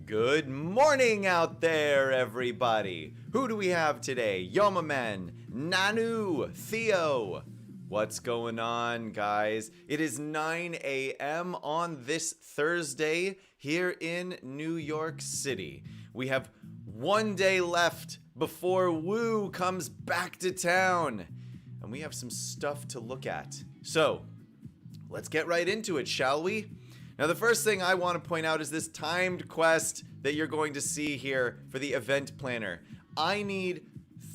Good morning out there, everybody. Who do we have today? Yomamen, Nanu, Theo. What's going on, guys? It is 9 a.m. on this Thursday here in New York City. We have one day left before Woo comes back to town. And we have some stuff to look at. So, let's get right into it, shall we? Now, the first thing I want to point out is this timed quest that you're going to see here for the event planner. I need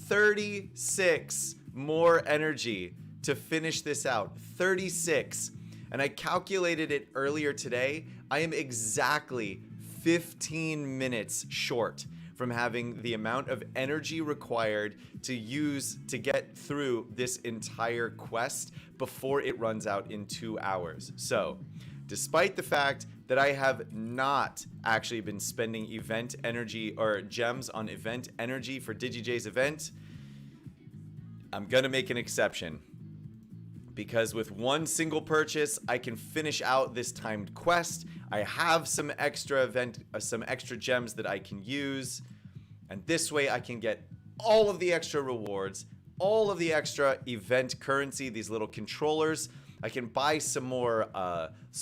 36 more energy to finish this out. 36. And I calculated it earlier today. I am exactly 15 minutes short from having the amount of energy required to use to get through this entire quest before it runs out in 2 hours. So, despite the fact that I have not actually been spending event energy or gems on event energy for DigiJ's event, I'm gonna make an exception. Because with one single purchase, I can finish out this timed quest. I have some extra gems that I can use. And this way I can get all of the extra rewards, all of the extra event currency, these little controllers. I can buy some more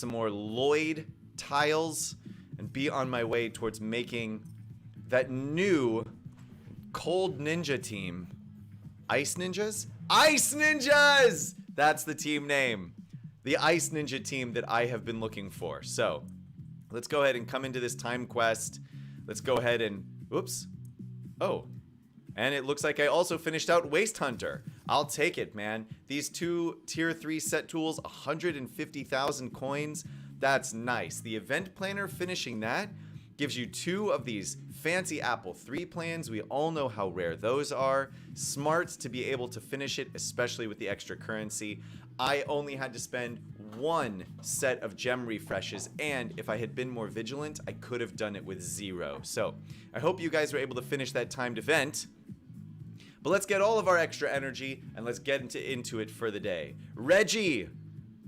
Lloyd tiles and be on my way towards making that new cold ninja team. Ice ninjas? Ice ninjas! That's the team name. The ice ninja team that I have been looking for. So, let's go ahead and come into this time quest. Let's go ahead and, oops. Oh, and it looks like I also finished out Waste Hunter. I'll take it, man. These two tier 3 set tools, 150,000 coins. That's nice. The event planner, finishing that, gives you 2 of these fancy Apple III plans. We all know how rare those are. Smart to be able to finish it, especially with the extra currency. I only had to spend 1 set of gem refreshes, and if I had been more vigilant, I could have done it with 0. So, I hope you guys were able to finish that timed event. But let's get all of our extra energy, and let's get into it for the day. Reggie!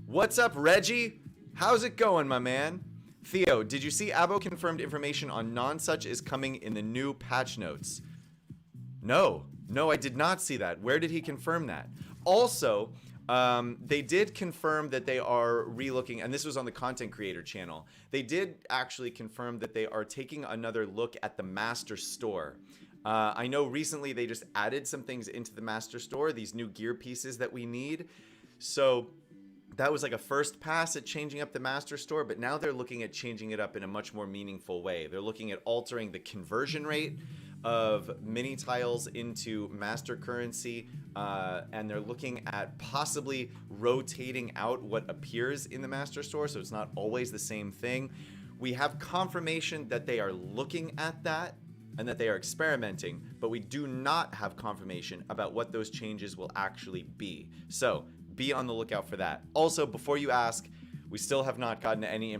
What's up, Reggie? How's it going, my man? Theo, did you see Abo confirmed information on non-such is coming in the new patch notes? No, I did not see that. Where did he confirm that? Also, they did confirm that they are relooking, and this was on the content creator channel. They did actually confirm that they are taking another look at the master store. I know recently they just added some things into the master store, these new gear pieces that we need. So that was like a first pass at changing up the master store, but now they're looking at changing it up in a much more meaningful way. They're looking at altering the conversion rate of mini tiles into master currency, and they're looking at possibly rotating out what appears in the master store, so it's not always the same thing. We have confirmation that they are looking at that and that they are experimenting, but we do not have confirmation about what those changes will actually be. So be on the lookout for that. Also, before you ask, we still have not gotten any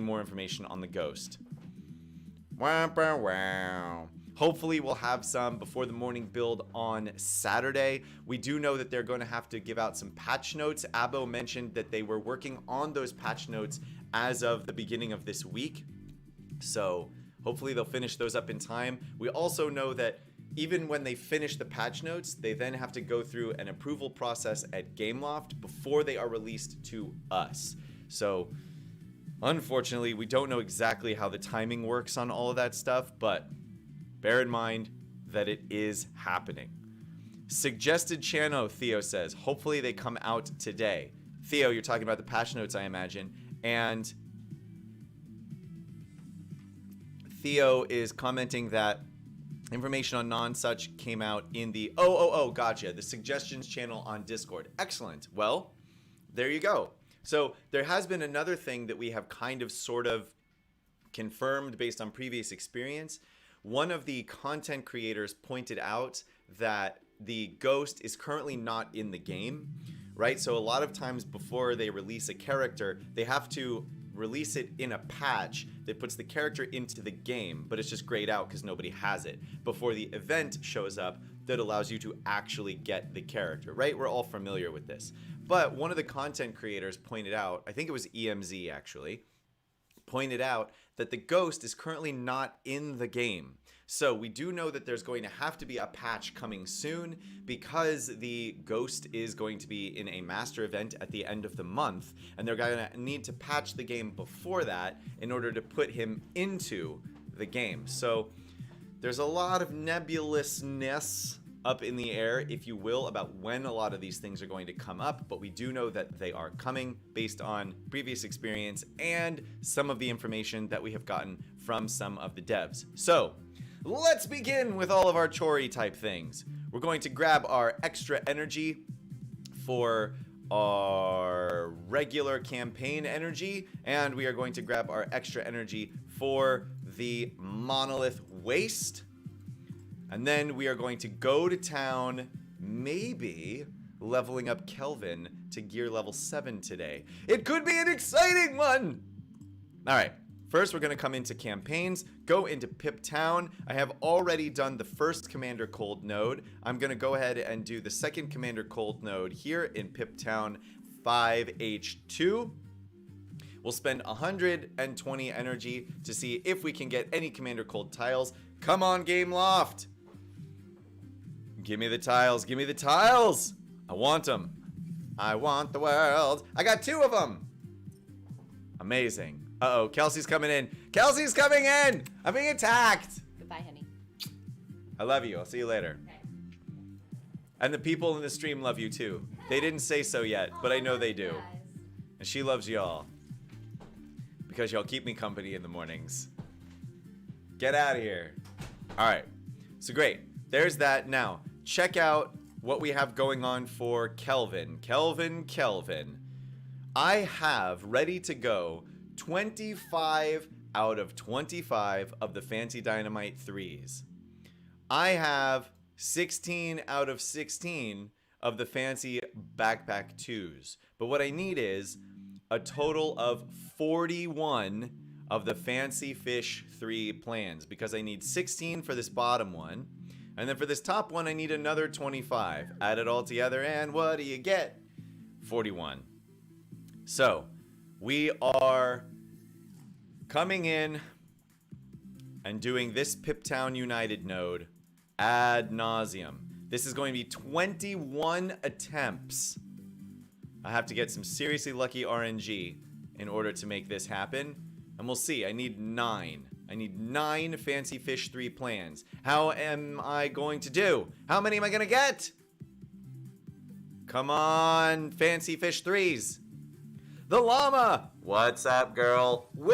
more information on the ghost. Wow. Hopefully we'll have some before the morning build on Saturday. We do know that they're going to have to give out some patch notes. Abo mentioned that they were working on those patch notes as of the beginning of this week. So hopefully they'll finish those up in time. We also know that even when they finish the patch notes, they then have to go through an approval process at Gameloft before they are released to us. So, unfortunately, we don't know exactly how the timing works on all of that stuff, but bear in mind that it is happening. Suggested channel, Theo says. Hopefully they come out today. Theo, you're talking about the patch notes, I imagine. And Theo is commenting that information on non-such came out in the gotcha, the suggestions channel on Discord. Excellent. Well, there you go. So there has been another thing that we have kind of sort of confirmed based on previous experience. One of the content creators pointed out that the ghost is currently not in the game, right? So a lot of times before they release a character, they have to release it in a patch that puts the character into the game, but it's just grayed out because nobody has it before the event shows up that allows you to actually get the character, right? We're all familiar with this. But one of the content creators pointed out, I think it was EMZ actually, pointed out that the ghost is currently not in the game. So we do know that there's going to have to be a patch coming soon because the ghost is going to be in a master event at the end of the month, and they're going to need to patch the game before that in order to put him into the game. So there's a lot of nebulousness up in the air, if you will, about when a lot of these things are going to come up, but we do know that they are coming based on previous experience and some of the information that we have gotten from some of the devs. So let's begin with all of our Chori type things. We're going to grab our extra energy for our regular campaign energy, and we are going to grab our extra energy for the monolith waste. And then we are going to go to town, maybe leveling up Kelvin to gear level 7 today. It could be an exciting one! Alright, first we're going to come into campaigns, go into Pip Town. I have already done the first Commander Cold node. I'm going to go ahead and do the second Commander Cold node here in Pip Town 5H2. We'll spend 120 energy to see if we can get any Commander Cold tiles. Come on, Game Loft! Give me the tiles, give me the tiles! I want them. I want the world. I got 2 of them! Amazing. Uh-oh, Kelsey's coming in. Kelsey's coming in! I'm being attacked! Goodbye, honey. I love you. I'll see you later. Okay. And the people in the stream love you too. They didn't say so yet, but I know they do. And she loves y'all. Because y'all keep me company in the mornings. Get out of here. Alright. So great. There's that. Now, check out what we have going on for Kelvin. Kelvin. I have ready to go 25 out of 25 of the Fancy Dynamite 3s. I have 16 out of 16 of the Fancy Backpack 2s. But what I need is a total of 41 of the Fancy Fish 3 plans, because I need 16 for this bottom one. And then for this top one, I need another 25. Add it all together, and what do you get? 41. So, we are coming in and doing this Pip Town United node ad nauseum. This is going to be 21 attempts. I have to get some seriously lucky RNG in order to make this happen. And we'll see. I need 9. I need 9 Fancy Fish 3 plans. How am I going to do? How many am I going to get? Come on, Fancy Fish 3s. The llama. What's up, girl? Woo!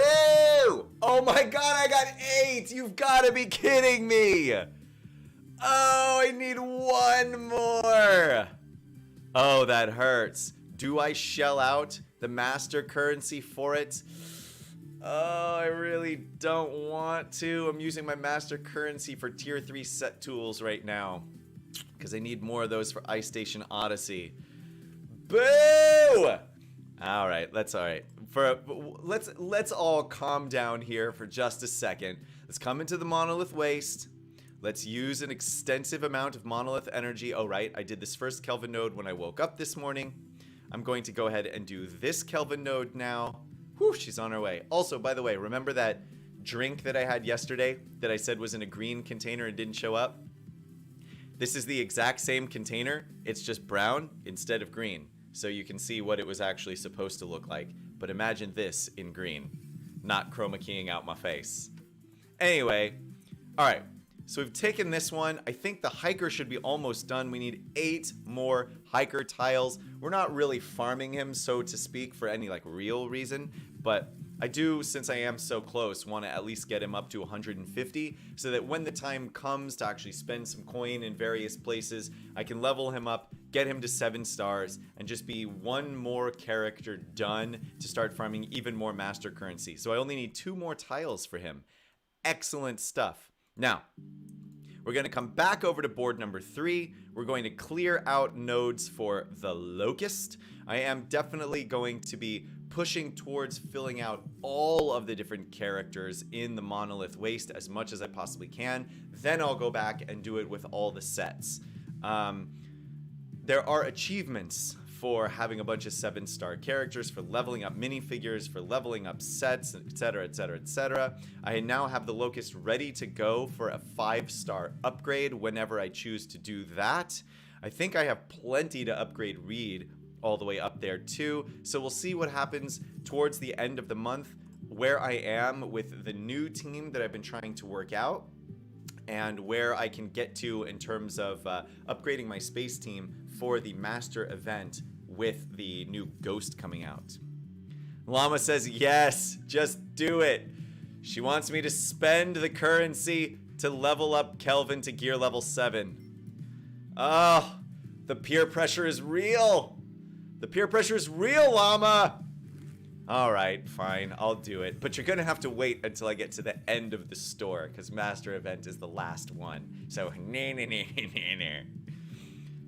Oh my god, I got 8. You've got to be kidding me. Oh, I need 1 more. Oh, that hurts. Do I shell out the master currency for it? Oh, I really don't want to. I'm using my master currency for tier 3 set tools right now, because I need more of those for Ice Station Odyssey. Boo! All right, that's all right. Let's all calm down here for just a second. Let's come into the Monolith Waste. Let's use an extensive amount of Monolith energy. Oh, right, I did this first Kelvin node when I woke up this morning. I'm going to go ahead and do this Kelvin node now. Whew, she's on her way. Also, by the way, remember that drink that I had yesterday that I said was in a green container and didn't show up? This is the exact same container. It's just brown instead of green. So you can see what it was actually supposed to look like. But imagine this in green. Not chroma keying out my face. Anyway, all right. So we've taken this one. I think the hiker should be almost done. We need 8 more hiker tiles. We're not really farming him, so to speak, for any like real reason. But I do, since I am so close, want to at least get him up to 150 so that when the time comes to actually spend some coin in various places, I can level him up, get him to 7 stars, and just be 1 more character done to start farming even more master currency. So I only need 2 more tiles for him. Excellent stuff. Now, We're going to come back over to board number 3. We're going to clear out nodes for the Locust. I am definitely going to be pushing towards filling out all of the different characters in the Monolith Waste as much as I possibly can. Then I'll go back and do it with all the sets. There are achievements for having a bunch of 7-star characters, for leveling up minifigures, for leveling up sets, etc, etc, etc. I now have the Locust ready to go for a 5-star upgrade whenever I choose to do that. I think I have plenty to upgrade Reed all the way up there too, so we'll see what happens towards the end of the month, where I am with the new team that I've been trying to work out, and where I can get to in terms of upgrading my space team for the master event with the new Ghost coming out. Llama says, yes, just do it. She wants me to spend the currency to level up Kelvin to gear level 7. Oh, the peer pressure is real. The peer pressure is real, Llama. All right, fine, I'll do it. But you're gonna have to wait until I get to the end of the store, because Master Event is the last one. So,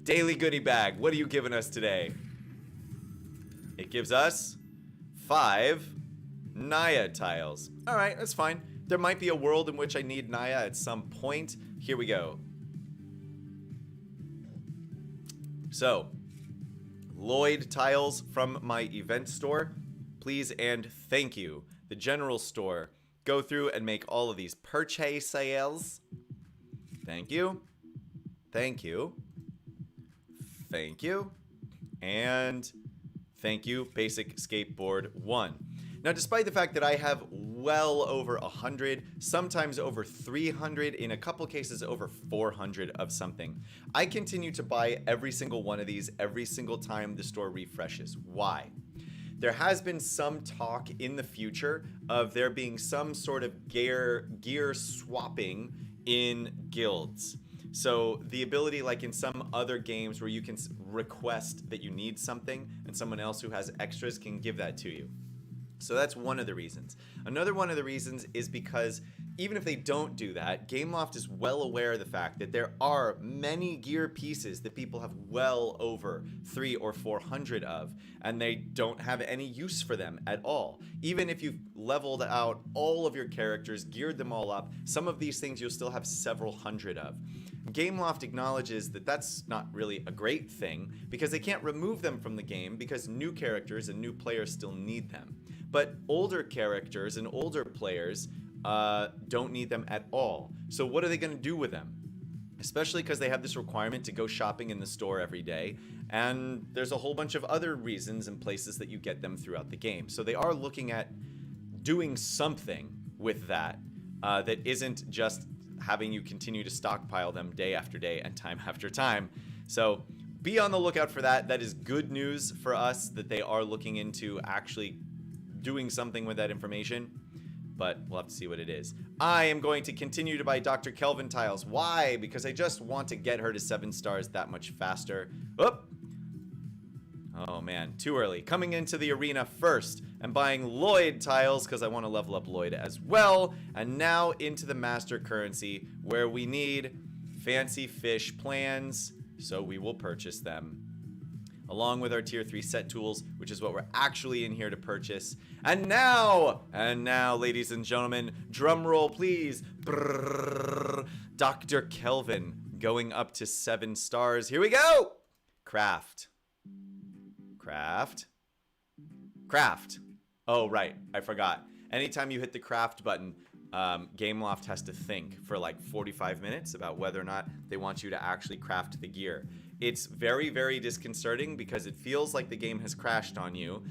Daily goodie bag, what are you giving us today? It gives us 5 Naya tiles. All right, that's fine. There might be a world in which I need Naya at some point. Here we go. So, Lloyd tiles from my event store. Please and thank you. The general store. Go through and make all of these purchases. Thank you. Thank you. Thank you. And thank you, Basic Skateboard 1. Now, despite the fact that I have well over 100, sometimes over 300, in a couple cases over 400 of something, I continue to buy every single one of these every single time the store refreshes. Why? There has been some talk in the future of there being some sort of gear swapping in guilds. So the ability, like in some other games where you can request that you need something and someone else who has extras can give that to you. So that's one of the reasons. Another one of the reasons is because even if they don't do that, Gameloft is well aware of the fact that there are many gear pieces that people have well over 300 or 400 of, and they don't have any use for them at all. Even if you've leveled out all of your characters, geared them all up, some of these things you'll still have several hundred of. Gameloft acknowledges that that's not really a great thing because they can't remove them from the game because new characters and new players still need them. But older characters and older players don't need them at all. So what are they going to do with them? Especially because they have this requirement to go shopping in the store every day, and there's a whole bunch of other reasons and places that you get them throughout the game. So they are looking at doing something with that that isn't just having you continue to stockpile them day after day and time after time. So be on the lookout for that. That is good news for us that they are looking into actually doing something with that information, but we'll have to see what it is. I am going to continue to buy Dr. Kelvin tiles. Why? Because I just want to get her to 7 stars that much faster. Oop. Oh man, too early. Coming into the arena first and buying Lloyd tiles because I want to level up Lloyd as well. And now into the master currency where we need fancy fish plans, so we will purchase them, along with our tier 3 set tools, which is what we're actually in here to purchase. And now, ladies and gentlemen, drum roll please. Brrr, Dr. Kelvin going up to 7 stars. Here we go. Craft. Oh, right, I forgot. Anytime you hit the craft button, Gameloft has to think for like 45 minutes about whether or not they want you to actually craft the gear. It's very, very disconcerting because it feels like the game has crashed on you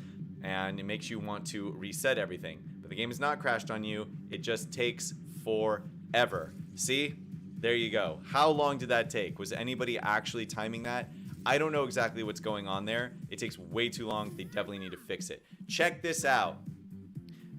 and it makes you want to reset everything. But the game has not crashed on you. It just takes forever. See? There you go. How long did that take? Was anybody actually timing that? I don't know exactly what's going on there. It takes way too long. They definitely need to fix it. Check this out.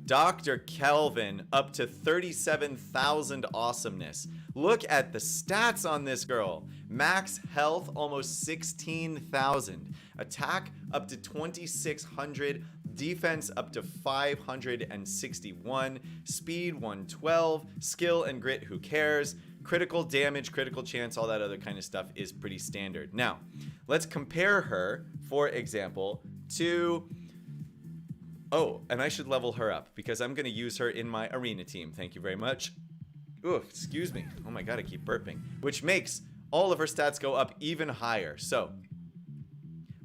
Dr. Kelvin up to 37,000 awesomeness. Look at the stats on this girl. Max health almost 16,000. Attack up to 2,600. Defense up to 561. Speed 112. Skill and grit, who cares? critical damage, critical chance, all that other kind of stuff is pretty standard. Now, let's compare her, for example, to... Oh, and I should level her up because I'm going to use her in my arena team. Thank you very much. Ooh, excuse me. Oh my god, I keep burping. Which makes all of her stats go up even higher. So,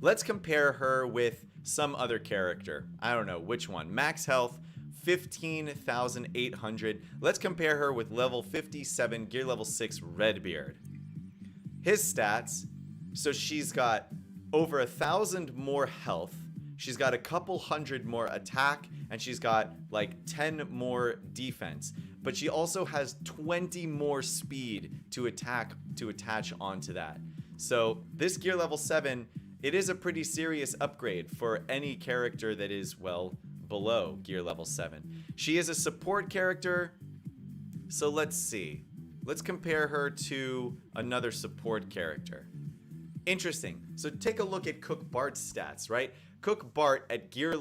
let's compare her with some other character. I don't know which one. Max health, 15,800. Let's compare her with level 57, gear level 6, Redbeard. His stats, so she's got over 1,000 more health. She's got a couple hundred more attack, and she's got like 10 more defense. But she also has 20 more speed to attach onto that. So this gear level 7, it is a pretty serious upgrade for any character that is, well, below gear level 7. She is a support character, so let's see. Let's compare her to another support character. Interesting. So take a look at Cook Bart's stats, right? Cook Bart at gear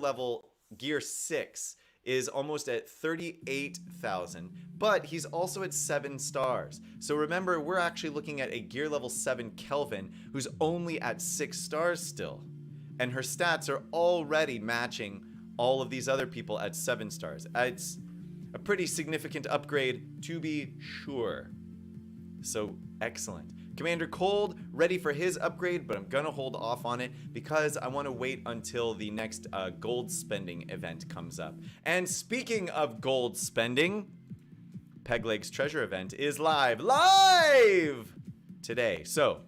6 is almost at 38,000, but he's also at 7 stars. So remember, we're actually looking at a gear level 7 Kelvin who's only at 6 stars still. And her stats are already matching all of these other people at 7 stars. It's a pretty significant upgrade, to be sure. So, excellent. Commander Cold, ready for his upgrade, but I'm gonna hold off on it because I want to wait until the next gold spending event comes up. And speaking of gold spending, Pegleg's treasure event is live today. So,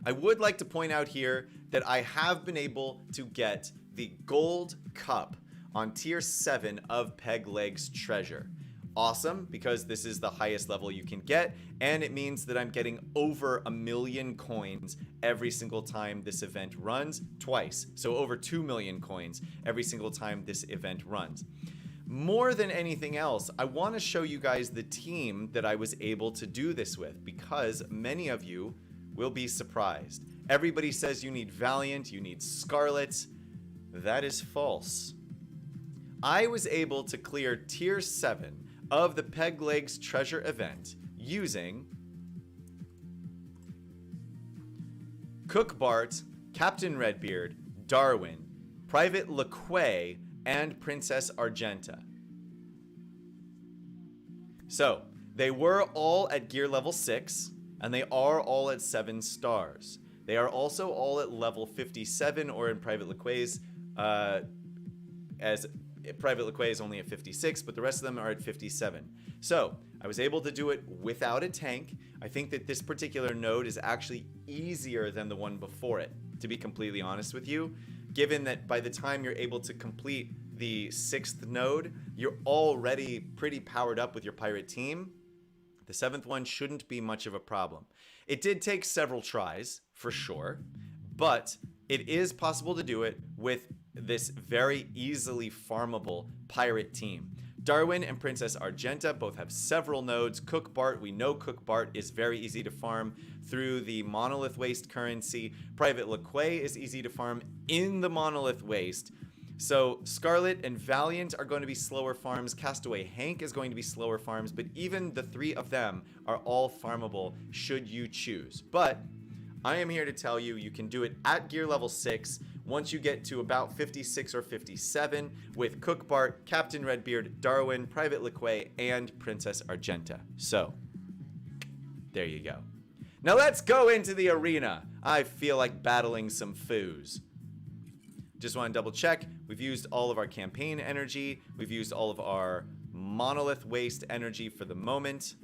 I would like to point out here that I have been able to get the gold cup on tier 7 of Pegleg's treasure. Awesome, because this is the highest level you can get, and it means that I'm getting over 1 million coins every single time this event runs, twice. So over 2 million coins every single time this event runs. More than anything else, I want to show you guys the team that I was able to do this with, because many of you will be surprised. Everybody says you need Valiant, you need Scarlet. That is false. I was able to clear tier 7 of the Pegleg's treasure event using Cook Bart, Captain Redbeard, Darwin, Private LeQuay, and Princess Argenta. So, they were all at gear level 6, and they are all at 7 stars. They are also all at level 57, or in Private LeQuay's, as Private LeQuay is only at 56, but the rest of them are at 57. So, I was able to do it without a tank. I think that this particular node is actually easier than the one before it, to be completely honest with you, given that by the time you're able to complete the 6th node, you're already pretty powered up with your pirate team. The 7th one shouldn't be much of a problem. It did take several tries, for sure, but it is possible to do it with this very easily farmable pirate team. Darwin and Princess Argenta both have several nodes. Cook Bart, we know Cook Bart is very easy to farm through the Monolith Waste currency. Private LeQuay is easy to farm in the Monolith Waste. So Scarlet and Valiant are going to be slower farms. Castaway Hank is going to be slower farms, but even the 3 of them are all farmable should you choose. But I am here to tell you, you can do it at gear level 6 once you get to about 56 or 57 with Cook Bart, Captain Redbeard, Darwin, Private LeQuay, and Princess Argenta. So, there you go. Now let's go into the arena. I feel like battling some foos. Just want to double check. We've used all of our campaign energy. We've used all of our Monolith Waste energy for the moment.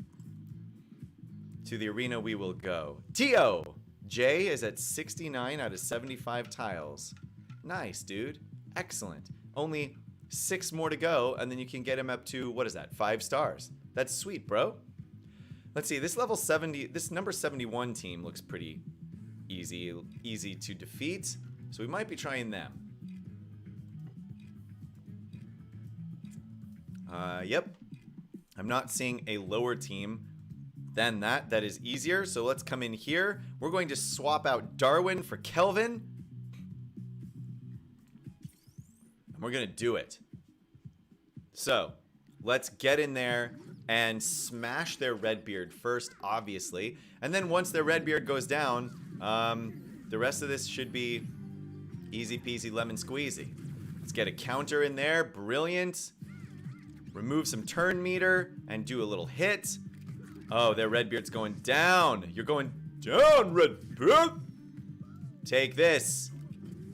To the arena we will go. Tio! Jay is at 69 out of 75 tiles. Nice, dude. Excellent. Only 6 more to go, and then you can get him up to, what is that, 5 stars. That's sweet, bro. Let's see, this level 70, this number 71 team looks pretty easy to defeat. So we might be trying them. Yep. I'm not seeing a lower team than that is easier. So let's come in here. We're going to swap out Darwin for Kelvin. And we're going to do it. So let's get in there and smash their Redbeard first, obviously. And then once their Redbeard goes down, the rest of this should be easy peasy lemon squeezy. Let's get a counter in there. Brilliant. Remove some turn meter and do a little hit. Oh, their Redbeard's going down. You're going down, Redbeard. Take this.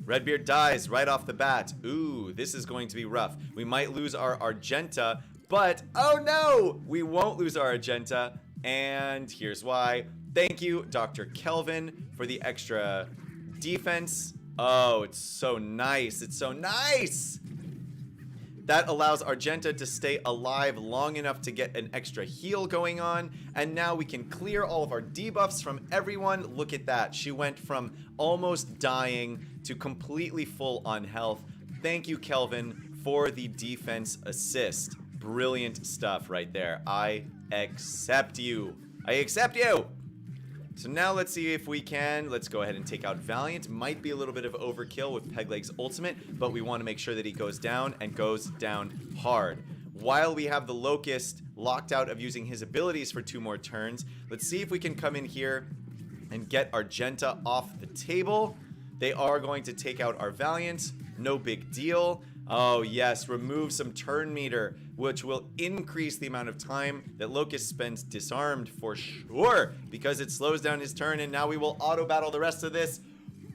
Redbeard dies right off the bat. Ooh, this is going to be rough. We might lose our Argenta, but oh no, we won't lose our Argenta. And here's why. Thank you, Dr. Kelvin, for the extra defense. Oh, it's so nice. It's so nice. That allows Argenta to stay alive long enough to get an extra heal going on. And now we can clear all of our debuffs from everyone. Look at that. She went from almost dying to completely full on health. Thank you, Kelvin, for the defense assist. Brilliant stuff right there. I accept you. I accept you. So now let's see if we can. Let's go ahead and take out Valiant. Might be a little bit of overkill with Pegleg's ultimate, but we want to make sure that he goes down and goes down hard. While we have the Locust locked out of using his abilities for 2 more turns, let's see if we can come in here and get Argenta off the table. They are going to take out our Valiant. No big deal. Oh yes, remove some turn meter, which will increase the amount of time that Locust spends disarmed for sure, because it slows down his turn, and now we will auto battle the rest of this.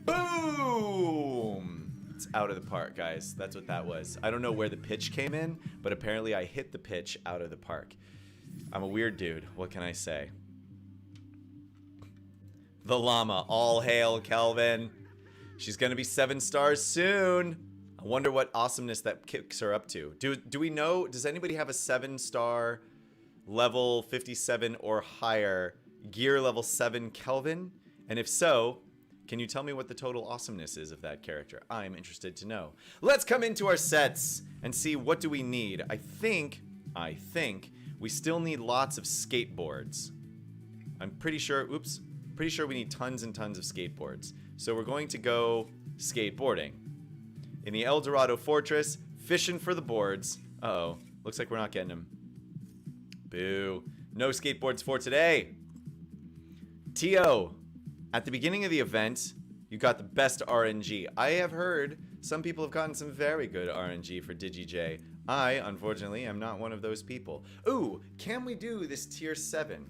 Boom! It's out of the park, guys. That's what that was. I don't know where the pitch came in, but apparently I hit the pitch out of the park. I'm a weird dude. What can I say? The llama. All hail, Kelvin. She's gonna be 7 stars soon. I wonder what awesomeness that kicks her up to. Do we know? Does anybody have a 7-star level 57 or higher gear level 7 Kelvin? And if so, can you tell me what the total awesomeness is of that character? I'm interested to know. Let's come into our sets and see what do we need. I think we still need lots of skateboards. I'm pretty sure, pretty sure we need tons and tons of skateboards. So we're going to go skateboarding. In the El Dorado Fortress, fishing for the boards. Uh-oh, looks like we're not getting them. Boo. No skateboards for today. T.O., at the beginning of the event, you got the best RNG. I have heard some people have gotten some very good RNG for DigiJ. I, unfortunately, am not one of those people. Ooh, can we do this tier 7?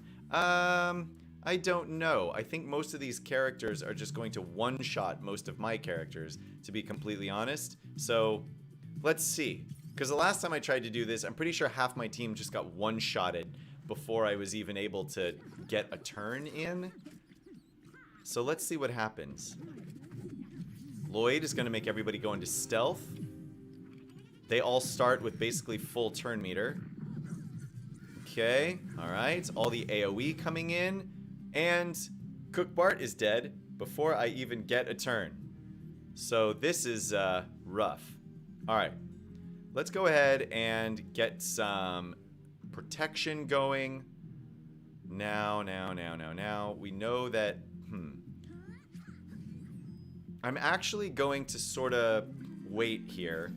I don't know. I think most of these characters are just going to one-shot most of my characters, to be completely honest. So, let's see. Because the last time I tried to do this, I'm pretty sure half my team just got one-shotted before I was even able to get a turn in. So let's see what happens. Lloyd is going to make everybody go into stealth. They all start with basically full turn meter. Okay, alright. All the AoE coming in. And Cook Bart is dead before I even get a turn. So this is rough. Alright. Let's go ahead and get some protection going. Now. We know that... I'm actually going to sort of wait here,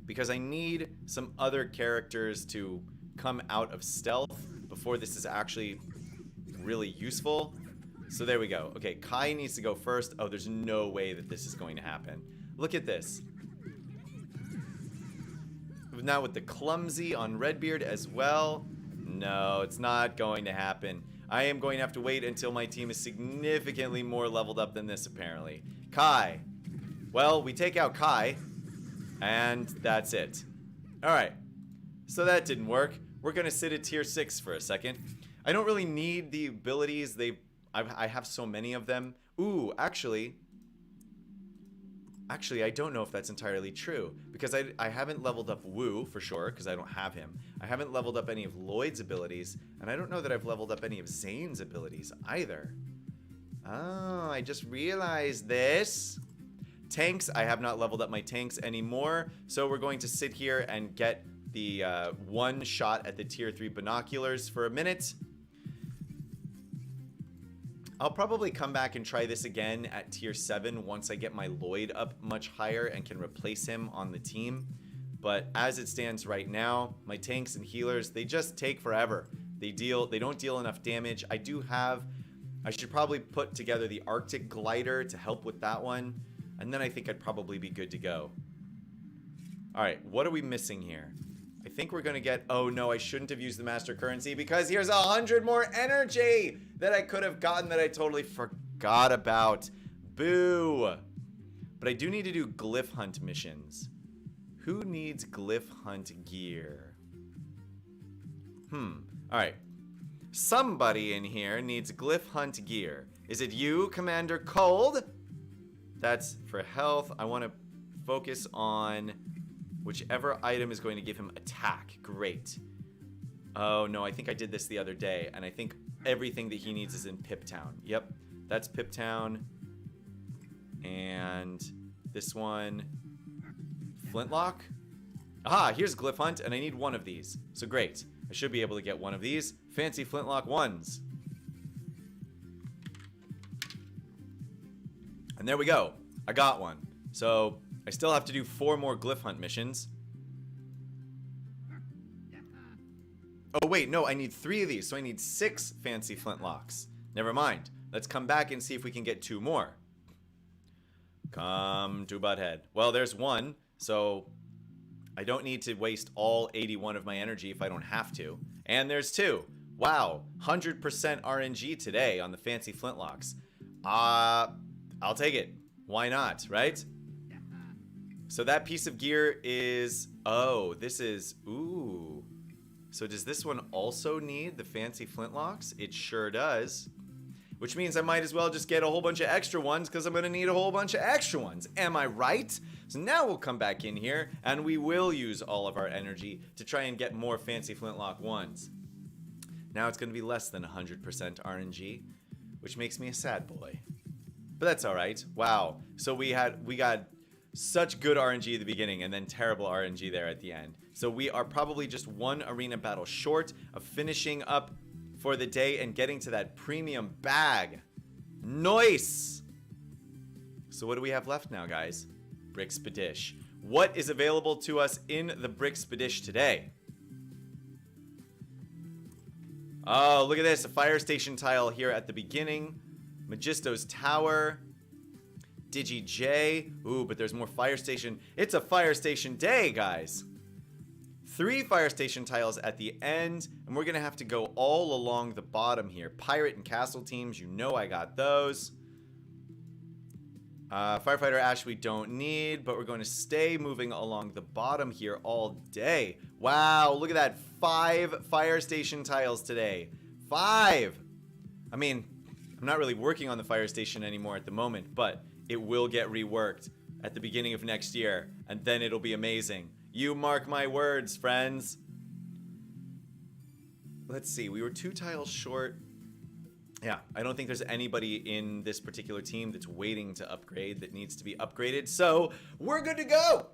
because I need some other characters to come out of stealth before this is actually really useful. So there we go. Okay, Kai needs to go first. Oh, there's no way that this is going to happen. Look at this. Now with the clumsy on Redbeard as well. No, it's not going to happen. I am going to have to wait until my team is significantly more leveled up than this, apparently. Kai. Well, we take out Kai, and that's it. Alright. So that didn't work. We're going to sit at tier 6 for a second. I don't really need the abilities. I have so many of them. Ooh, actually, I don't know if that's entirely true, because I haven't leveled up Wu for sure, because I don't have him. I haven't leveled up any of Lloyd's abilities, and I don't know that I've leveled up any of Zane's abilities either. Oh, I just realized this. Tanks, I have not leveled up my tanks anymore, so we're going to sit here and get the one shot at the tier 3 binoculars for a minute. I'll probably come back and try this again at tier 7 once I get my Lloyd up much higher and can replace him on the team. But as it stands right now, my tanks and healers, they just take forever. They don't deal enough damage. I should probably put together the Arctic glider to help with that one. And then I think I'd probably be good to go. Alright, what are we missing here? I think we're gonna get... Oh no, I shouldn't have used the master currency because here's 100 more energy that I could have gotten that I totally forgot about. Boo! But I do need to do glyph hunt missions. Who needs glyph hunt gear? Alright. Somebody in here needs glyph hunt gear. Is it you, Commander Cold? That's for health. I want to focus on whichever item is going to give him attack. Great. Oh, no, I think I did this the other day, and I think everything that he needs is in Pip Town. Yep, that's Pip Town. And this one... Flintlock? Aha, here's Glyph Hunt, and I need one of these. So great. I should be able to get one of these. Fancy Flintlock ones. And there we go. I got one. So I still have to do 4 more Glyph Hunt missions. Oh wait, no, I need 3 of these, so I need 6 fancy Flintlocks. Never mind. Let's come back and see if we can get 2 more. Come to Butthead. Well, there's 1, so I don't need to waste all 81 of my energy if I don't have to. And there's 2. Wow, 100% RNG today on the fancy Flintlocks. I'll take it. Why not, right? So that piece of gear is... Oh, this is... Ooh. So does this one also need the fancy Flintlocks? It sure does. Which means I might as well just get a whole bunch of extra ones because I'm going to need a whole bunch of extra ones. Am I right? So now we'll come back in here and we will use all of our energy to try and get more fancy Flintlock ones. Now it's going to be less than 100% RNG, which makes me a sad boy. But that's alright. Wow. So we got such good RNG at the beginning and then terrible RNG there at the end. So we are probably just 1 arena battle short of finishing up for the day and getting to that premium bag. Nice! So what do we have left now, guys? Brickspedish. What is available to us in the Brickspedish today? Oh, look at this. A fire station tile here at the beginning. Magisto's Tower. Digi J. Ooh, but there's more fire station. It's a fire station day, guys. 3 fire station tiles at the end, and we're gonna have to go all along the bottom here. Pirate and castle teams, you know I got those. Firefighter Ash we don't need, but we're going to stay moving along the bottom here all day. Wow, look at that. 5 fire station tiles today. 5! I mean, I'm not really working on the fire station anymore at the moment, but it will get reworked at the beginning of next year, and then it'll be amazing. You mark my words, friends. Let's see, we were 2 tiles short. Yeah, I don't think there's anybody in this particular team that's waiting to upgrade that needs to be upgraded, so we're good to go!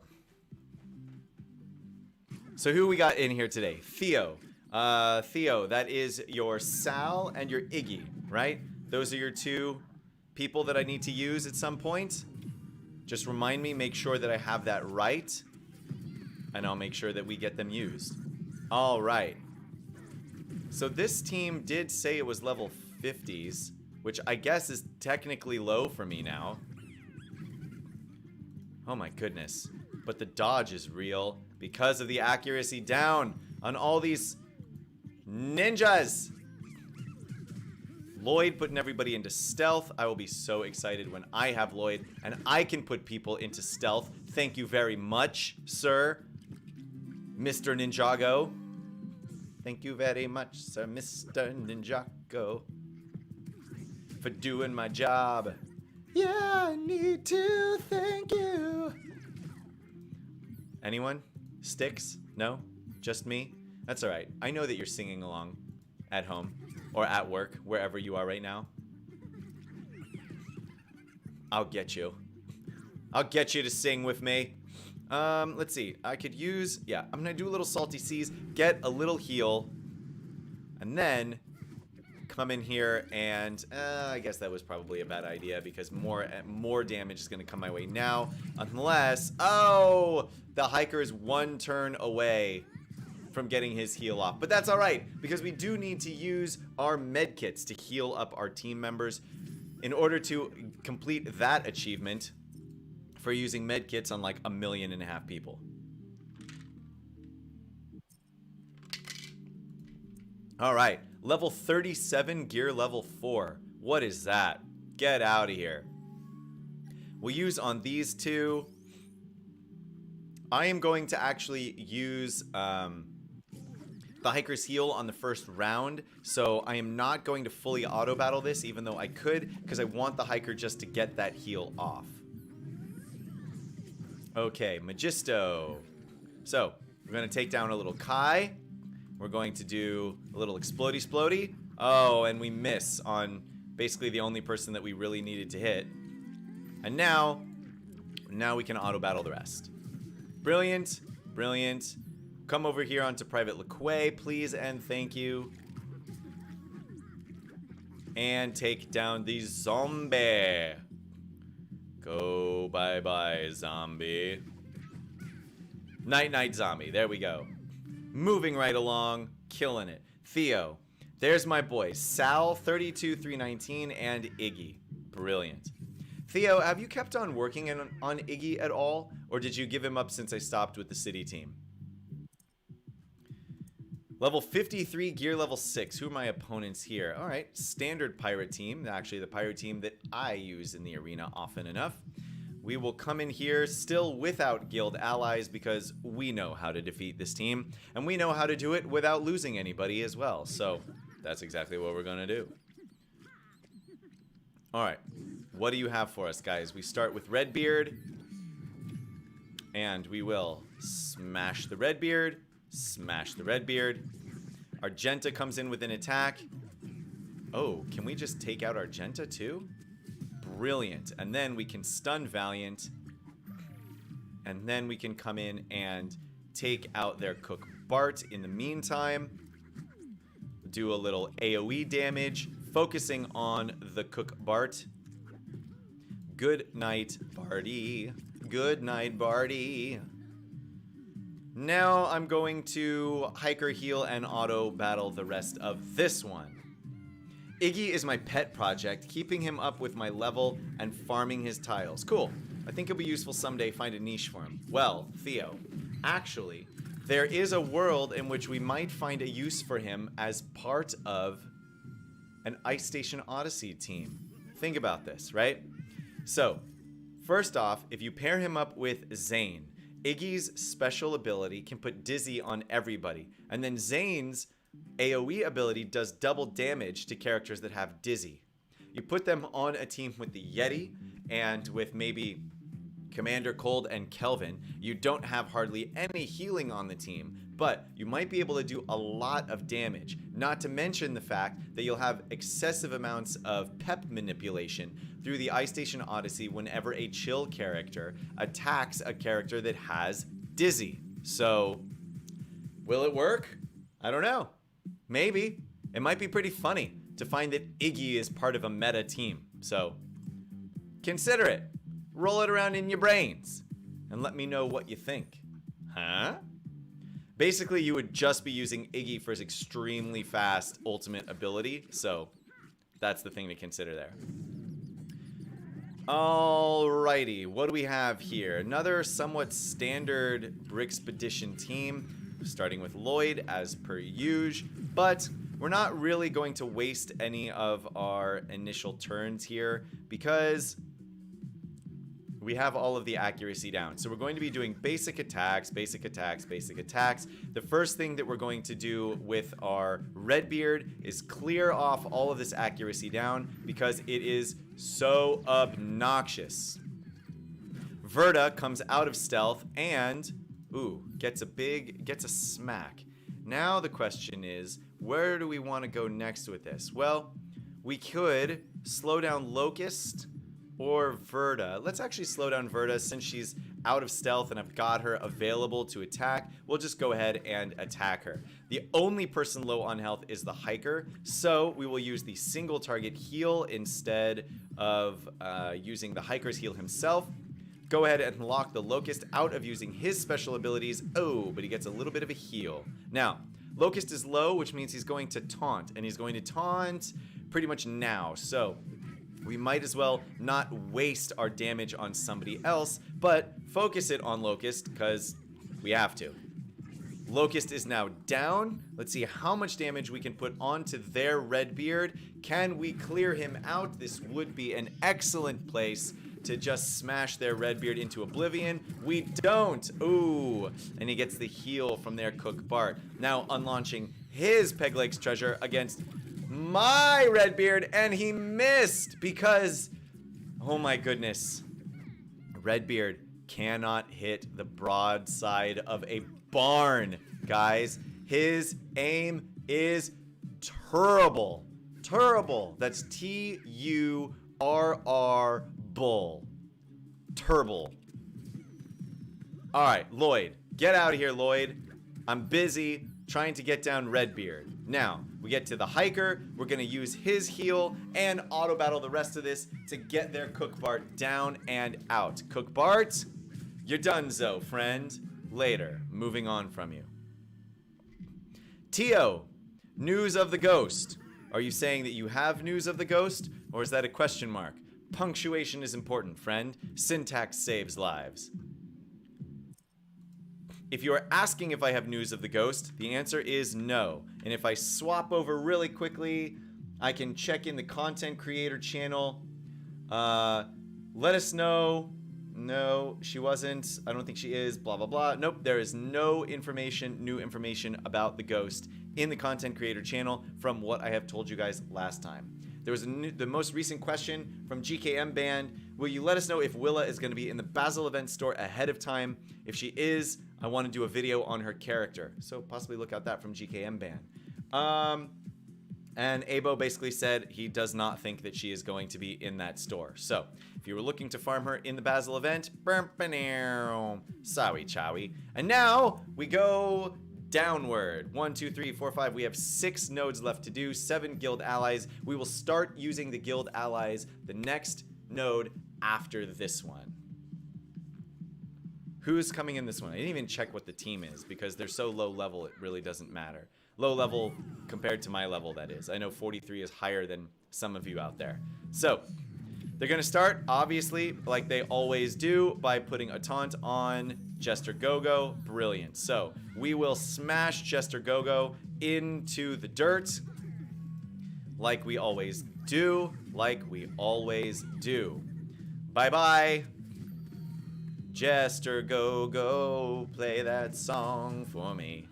So who we got in here today? Theo. Theo, that is your Sal and your Iggy, right? Those are your 2 people that I need to use at some point. Just remind me, make sure that I have that right, and I'll make sure that we get them used. All right. So this team did say it was level 50s, which I guess is technically low for me now. Oh my goodness. But the dodge is real because of the accuracy down on all these ninjas. Lloyd putting everybody into stealth. I will be so excited when I have Lloyd and I can put people into stealth. Thank you very much, sir. Mr. Ninjago. Thank you very much, sir, Mr. Ninjago, for doing my job. Yeah, I need to thank you. Anyone? Sticks? No? Just me? That's alright. I know that you're singing along at home or at work, wherever you are right now. I'll get you. I'll get you to sing with me. Let's see. I could use... Yeah, I'm gonna do a little Salty Seas, get a little heal, and then come in here and I guess that was probably a bad idea because more damage is going to come my way now. Unless, oh, the hiker is 1 turn away from getting his heal off. But that's all right because we do need to use our med kits to heal up our team members in order to complete that achievement for using med kits on like 1.5 million people. All right, level 37, gear level 4. What is that? Get out of here. We'll use on these two. I am going to actually use the hiker's heal on the first round, so I am not going to fully auto battle this, even though I could, because I want the hiker just to get that heal off. Okay, Magisto. So we're going to take down a little Kai. We're going to do a little explody. Oh, and we miss on basically the only person that we really needed to hit. And now we can auto battle the rest. Brilliant. Come over here onto Private LeQuay, please and thank you. And take down the zombie. Go bye-bye, zombie. Night, zombie. There we go. Moving right along, killing it. Theo. There's my boys, Sal, 32319, and Iggy. Brilliant. Theo, have you kept on working on Iggy at all? Or did you give him up since I stopped with the city team? Level 53, gear level 6. Who are my opponents here? All right, standard pirate team. Actually, the pirate team that I use in the arena often enough. We will come in here still without guild allies because we know how to defeat this team. And we know how to do it without losing anybody as well. So that's exactly what we're going to do. All right, what do you have for us, guys? We start with Redbeard. And we will smash the Redbeard. Smash the Redbeard. Argenta comes in with an attack. Oh, can we just take out Argenta too? Brilliant. And then we can stun Valiant. And then we can come in and take out their cook Bart in the meantime. Do a little AoE damage, focusing on the cook Bart. Good night, Barty. Good night, Barty. Now I'm going to hiker heal and auto battle the rest of this one. Iggy is my pet project, keeping him up with my level and farming his tiles. Cool. I think it'll be useful someday to find a niche for him. Well, Theo, actually, there is a world in which we might find a use for him as part of an Ice Station Odyssey team. Think about this, right? So, first off, if you pair him up with Zane, Iggy's special ability can put Dizzy on everybody. And then Zane's AoE ability does double damage to characters that have Dizzy. You put them on a team with the Yeti and with maybe Commander Cold and Kelvin. You don't have hardly any healing on the team, but you might be able to do a lot of damage. Not to mention the fact that you'll have excessive amounts of pep manipulation through the Ice Station Odyssey whenever a chill character attacks a character that has Dizzy. So, will it work? I don't know. Maybe. It might be pretty funny to find that Iggy is part of a meta team. So, consider it. Roll it around in your brains and let me know what you think. Huh? Basically, you would just be using Iggy for his extremely fast ultimate ability. So, that's the thing to consider there. Alrighty, what do we have here? Another somewhat standard Brickspedition team. Starting with Lloyd as per usual, but we're not really going to waste any of our initial turns here because we have all of the accuracy down. So we're going to be doing basic attacks. The first thing that we're going to do with our Redbeard is clear off all of this accuracy down because it is so obnoxious. Verda comes out of stealth and gets a smack. Now the question is, where do we want to go next with this? Well, we could slow down Locust or Verda. Let's actually slow down Verda since she's out of stealth and I've got her available to attack, we'll just go ahead and attack her. The only person low on health is the hiker, so we will use the single target heal instead of using the hiker's heal himself. Go ahead and lock the Locust out of using his special abilities. Oh, but he gets a little bit of a heal. Now, Locust is low, which means he's going to taunt, and he's going to taunt pretty much now. So we might as well not waste our damage on somebody else, but focus it on Locust because we have to. Locust is now down. Let's see how much damage we can put onto their Redbeard. Can we clear him out? This would be an excellent place to just smash their Redbeard into oblivion. We don't. Ooh. And he gets the heal from their Cook Bart. Now unlaunching his Pegleg's treasure against my Redbeard, and he missed because, oh my goodness, Redbeard cannot hit the broadside of a barn, guys. His aim is terrible. Terrible. That's T-U-R-R bull. Turble. Alright, Lloyd. Get out of here, Lloyd. I'm busy trying to get down Redbeard. Now, we get to the hiker. We're going to use his heal and auto battle the rest of this to get their Cook Bart down and out. Cook Bart, you're donezo, friend. Later. Moving on from you. Tio, news of the ghost. Are you saying that you have news of the ghost, or is that a question mark? Punctuation is important, friend. Syntax saves lives. If you are asking if I have news of the ghost, the answer is no. And if I swap over really quickly, I can check in the content creator channel. Let us know. No, she wasn't. I don't think she is. Blah, blah, blah. Nope, there is no information, new information about the ghost in the content creator channel from what I have told you guys last time. There was the most recent question from GKM Band. Will you let us know if Willa is going to be in the Basil event store ahead of time? If she is, I want to do a video on her character. So possibly look out that from GKM Band. And Abo basically said he does not think that she is going to be in that store. So if you were looking to farm her in the Basil event, sorry, chowie. And now we go downward. 1, 2, 3, 4, 5. We have 6 nodes left to do, 7 guild allies. We will start using the guild allies the next node after this one. Who's coming in this one? I didn't even check what the team is because they're so low level it really doesn't matter. Low level compared to my level, that is. I know 43 is higher than some of you out there. So they're gonna start, obviously, like they always do, by putting a taunt on Jester Gogo. Brilliant. So we will smash Jester Gogo into the dirt like we always do. Like we always do. Bye-bye. Jester Gogo, play that song for me.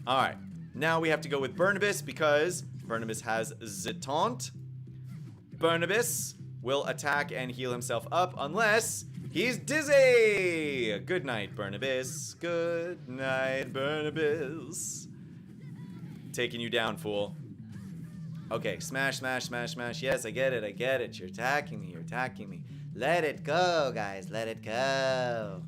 Alright, now we have to go with Barnabas because Barnabas has the taunt. Barnabas will attack and heal himself up unless he's dizzy. Good night, Barnabas. Good night, Barnabas. Taking you down, fool. Okay, smash, smash, smash, smash. Yes, I get it, I get it. You're attacking me, you're attacking me. Let it go, guys, let it go.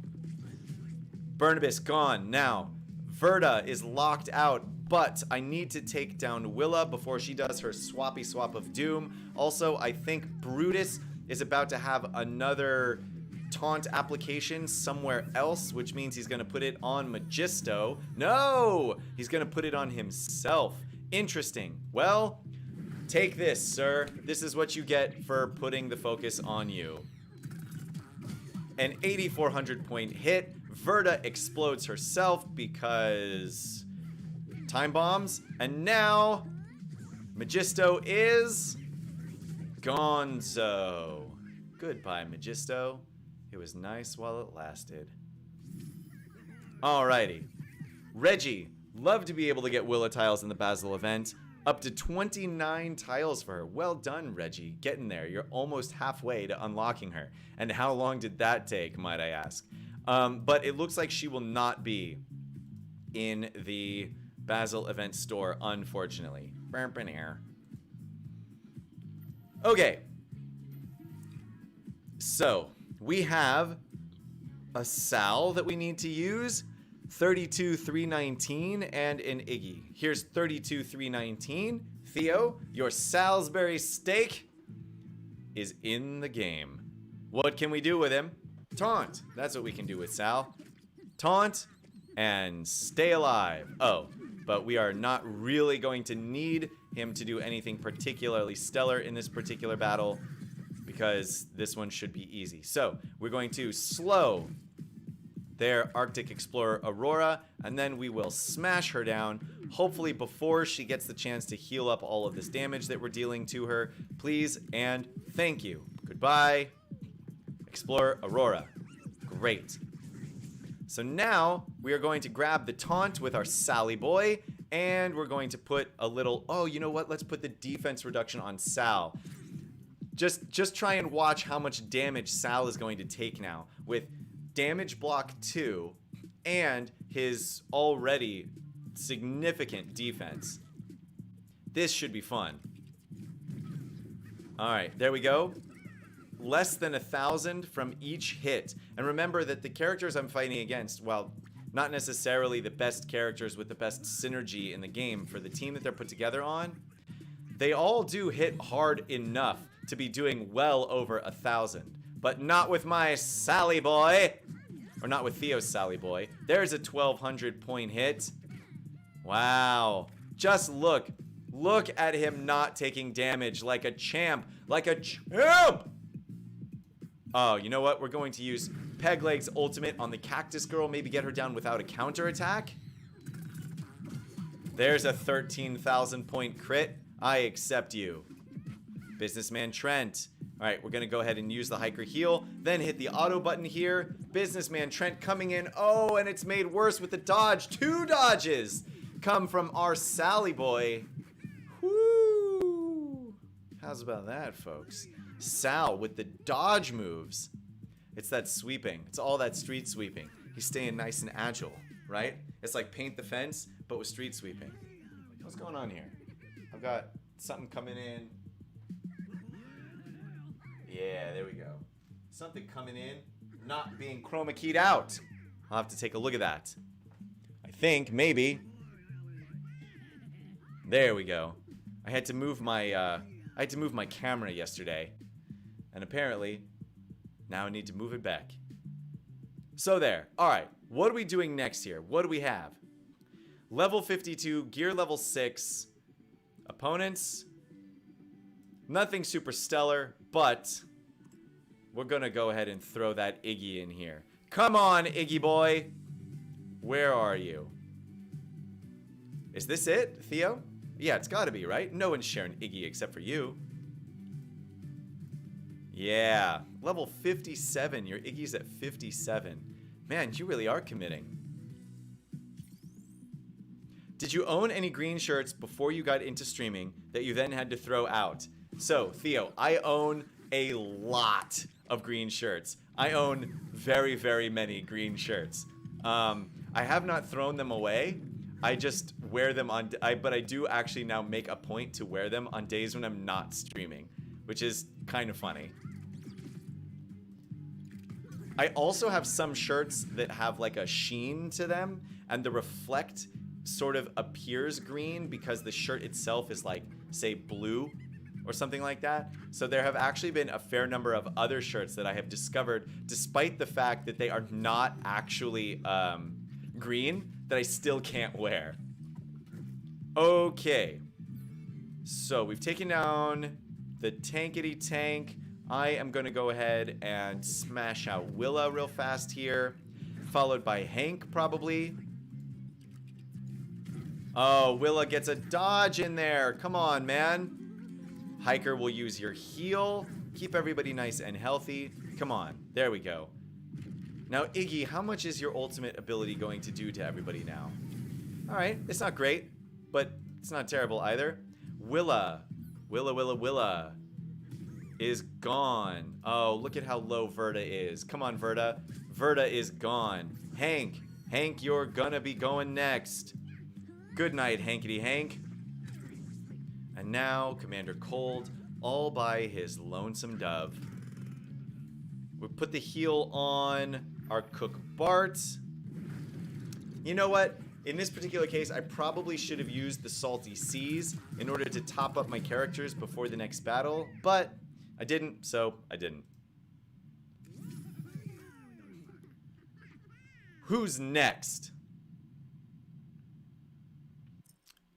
Barnabas gone. Now, Verda is locked out, but I need to take down Willa before she does her swappy swap of doom. Also, I think Brutus is about to have another taunt application somewhere else, which means he's going to put it on Magisto. No! He's going to put it on himself. Interesting. Well, take this, sir. This is what you get for putting the focus on you. An 8,400 point hit. Verda explodes herself because time bombs. And now Magisto is gonzo. Goodbye, Magisto. It was nice while it lasted. Alrighty. Reggie, love to be able to get Willa tiles in the Basil event. Up to 29 tiles for her. Well done, Reggie. Getting there. You're almost halfway to unlocking her. And how long did that take, might I ask? But it looks like she will not be in the Basil event store, unfortunately. Okay. So, we have a Sal that we need to use, 32,319, and an Iggy. Here's 32,319. Theo, your Salisbury steak is in the game. What can we do with him? Taunt. That's what we can do with Sal. Taunt and stay alive. Oh, but we are not really going to need him to do anything particularly stellar in this particular battle because this one should be easy. So we're going to slow their Arctic Explorer Aurora, and then we will smash her down, hopefully before she gets the chance to heal up all of this damage that we're dealing to her. Please and thank you. Goodbye, Explorer Aurora. Great. So now we are going to grab the taunt with our Sally boy, and we're going to put a little, oh, you know what? Let's put the defense reduction on Sal. Just try and watch how much damage Sal is going to take now with damage block 2 and his already significant defense. This should be fun. All right, there we go. Less than 1,000 from each hit. And remember that the characters I'm fighting against, well, not necessarily the best characters with the best synergy in the game for the team that they're put together on, they all do hit hard enough to be doing well over 1,000. But not with my Sally boy. Or not with Theo's Sally boy. There's a 1,200 point hit. Wow. Just look. Look at him not taking damage like a champ. Like a champ! Oh, you know what? We're going to use Pegleg's ultimate on the Cactus Girl. Maybe get her down without a counterattack. There's a 13,000 point crit. I accept you. Businessman Trent. All right, we're going to go ahead and use the Hiker heal. Then hit the auto button here. Businessman Trent coming in. Oh, and it's made worse with the dodge. 2 dodges come from our Sally boy. Woo! How's about that, folks? Sal with the dodge moves. It's that sweeping. It's all that street sweeping. He's staying nice and agile, right? It's like paint the fence, but with street sweeping. What's going on here? I've got something coming in. Yeah, there we go. Something coming in, not being chroma keyed out. I'll have to take a look at that. I think, maybe. There we go. I had to move my camera yesterday. And apparently, now I need to move it back. So there. Alright, what are we doing next here? What do we have? Level 52, gear level 6. Opponents. Nothing super stellar, but we're gonna go ahead and throw that Iggy in here. Come on, Iggy boy. Where are you? Is this it, Theo? Yeah, it's gotta be, right? No one's sharing Iggy except for you. Yeah, level 57. Your Iggy's at 57. Man, you really are committing. Did you own any green shirts before you got into streaming that you then had to throw out? So, Theo, I own a lot of green shirts. I own very, very many green shirts. I have not thrown them away. I just wear them on... but I do actually now make a point to wear them on days when I'm not streaming, which is kind of funny. I also have some shirts that have like a sheen to them, and the reflect sort of appears green because the shirt itself is like, say, blue or something like that. So there have actually been a fair number of other shirts that I have discovered, despite the fact that they are not actually green, that I still can't wear. Okay. So we've taken down the tankety tank. I am going to go ahead and smash out Willa real fast here, followed by Hank probably. Oh, Willa gets a dodge in there. Come on, man. Hiker will use your heal. Keep everybody nice and healthy. Come on. There we go. Now, Iggy, how much is your ultimate ability going to do to everybody now? All right. It's not great, but it's not terrible either. Willa is gone. Oh, look at how low Verda is. Come on, Verda. Verda is gone. Hank, you're gonna be going next. Good night, Hankety Hank. And now, Commander Cold, all by his lonesome dove. We put the heal on our Cook Bart. You know what? In this particular case, I probably should have used the Salty Seas in order to top up my characters before the next battle, but I didn't, so I didn't. Who's next?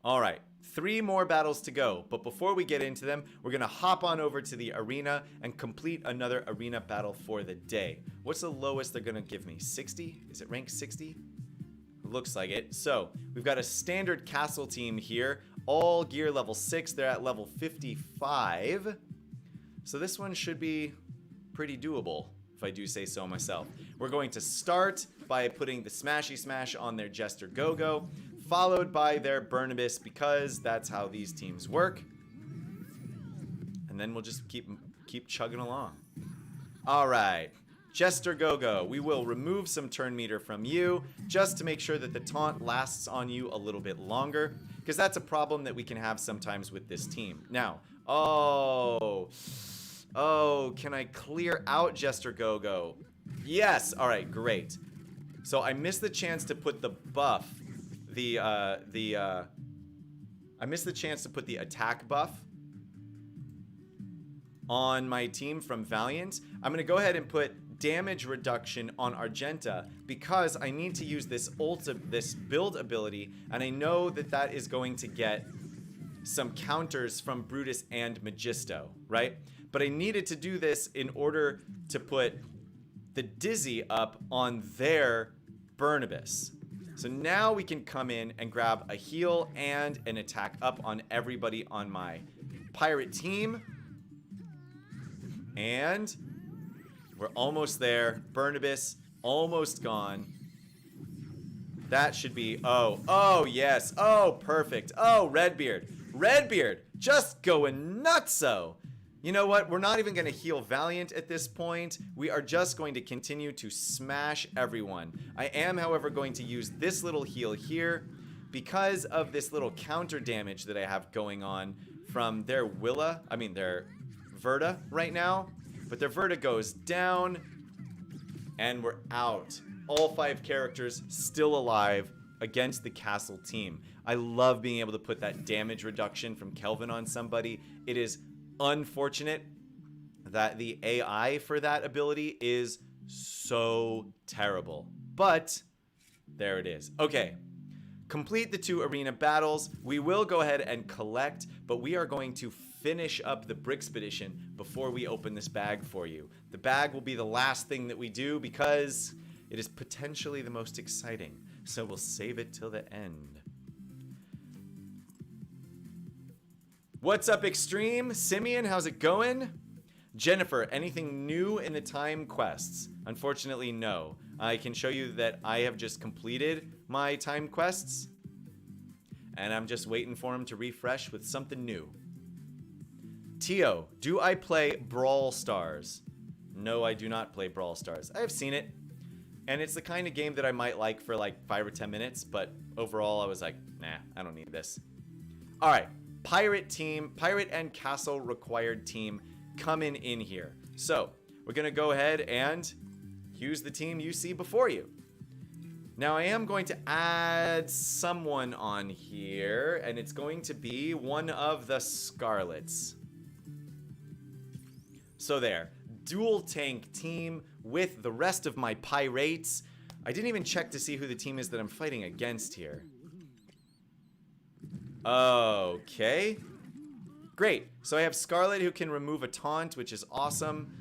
All right, 3 more battles to go, but before we get into them, we're gonna hop on over to the arena and complete another arena battle for the day. What's the lowest they're gonna give me? 60? Is it rank 60? Looks like it. So we've got a standard castle team here, all gear level 6. They're at level 55. So this one should be pretty doable, if I do say so myself. We're going to start by putting the Smashy Smash on their Jester Go-Go, followed by their Burnibus, because that's how these teams work. And then we'll just keep chugging along. All right. Jester Go-Go, we will remove some turn meter from you just to make sure that the taunt lasts on you a little bit longer, because that's a problem that we can have sometimes with this team. Now, oh, can I clear out Jester Go-Go? Yes, all right, great. So I missed the chance to put the buff, I missed the chance to put the attack buff on my team from Valiant. I'm gonna go ahead and put damage reduction on Argenta because I need to use this build ability, and I know that that is going to get some counters from Brutus and Magisto, right? But I needed to do this in order to put the Dizzy up on their Burnibus. So now we can come in and grab a heal and an attack up on everybody on my pirate team. And we're almost there. Burnibus, almost gone. That should be, oh, yes. Oh, perfect. Oh, Redbeard. Redbeard, just going nutso. You know what? We're not even going to heal Valiant at this point. We are just going to continue to smash everyone. I am, however, going to use this little heal here because of this little counter damage that I have going on from their their Verta right now. But their Verta goes down, and we're out. All 5 characters still alive against the castle team. I love being able to put that damage reduction from Kelvin on somebody. It is unfortunate that the AI for that ability is so terrible. But there it is. Okay. Complete the 2 arena battles. We will go ahead and collect, but we are going to finish up the Brixpedition before we open this bag for you. The bag will be the last thing that we do because it is potentially the most exciting. So we'll save it till the end. What's up, Extreme? Simeon, how's it going? Jennifer, anything new in the time quests? Unfortunately, no. I can show you that I have just completed my time quests, and I'm just waiting for them to refresh with something new. Tio, do I play Brawl Stars? No, I do not play Brawl Stars. I have seen it, and it's the kind of game that I might like for like 5 or 10 minutes, but overall I was like, nah, I don't need this. All right, pirate team, pirate and castle required team coming in here. So we're gonna go ahead and use the team you see before you. Now I am going to add someone on here, and it's going to be one of the Scarlets. So there, dual tank team with the rest of my pirates. I didn't even check to see who the team is that I'm fighting against here. Okay. Great. So I have Scarlet who can remove a taunt, which is awesome.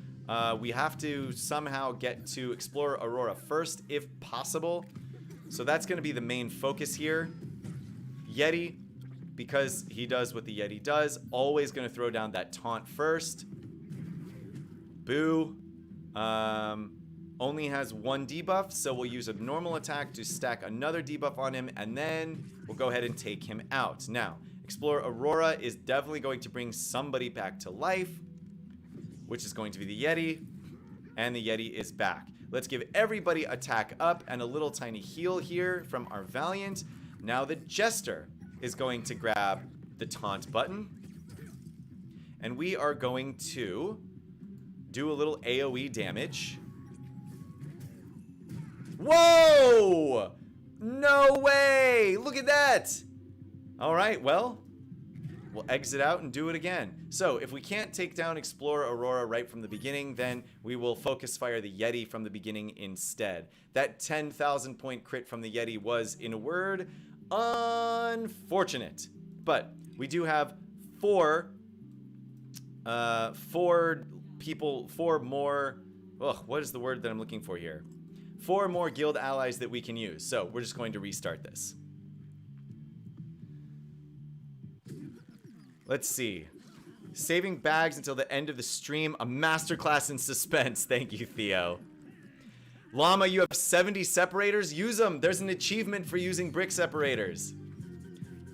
We have to somehow get to explore Aurora first, if possible. So that's going to be the main focus here. Yeti, because he does what the Yeti does, always going to throw down that taunt first. Boo only has 1 debuff, so we'll use a normal attack to stack another debuff on him, and then we'll go ahead and take him out. Now, Explore Aurora is definitely going to bring somebody back to life, which is going to be the Yeti, and the Yeti is back. Let's give everybody attack up and a little tiny heal here from our Valiant. Now the Jester is going to grab the taunt button, and we are going to do a little AoE damage. Whoa! No way! Look at that! All right, well, we'll exit out and do it again. So if we can't take down Explorer Aurora right from the beginning, then we will focus fire the Yeti from the beginning instead. That 10,000 point crit from the Yeti was, in a word, unfortunate. But we do have four more, what is the word that I'm looking for here? 4 more guild allies that we can use. So we're just going to restart this. Let's see. Saving bags until the end of the stream. A masterclass in suspense. Thank you, Theo. Llama, you have 70 separators. Use them. There's an achievement for using brick separators.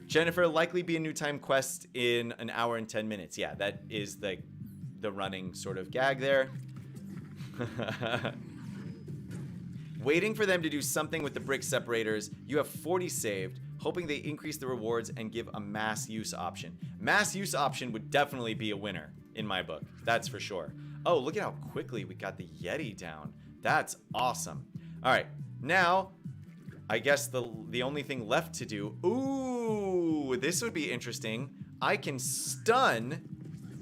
Jennifer, likely be a new time quest in an hour and 10 minutes. Yeah, that is the running sort of gag there. Waiting for them to do something with the brick separators. You have 40 saved. Hoping they increase the rewards and give a mass use option. Mass use option would definitely be a winner in my book. That's for sure. Oh, look at how quickly we got the Yeti down. That's awesome. All right, now I guess the only thing left to do. Ooh, this would be interesting. I can stun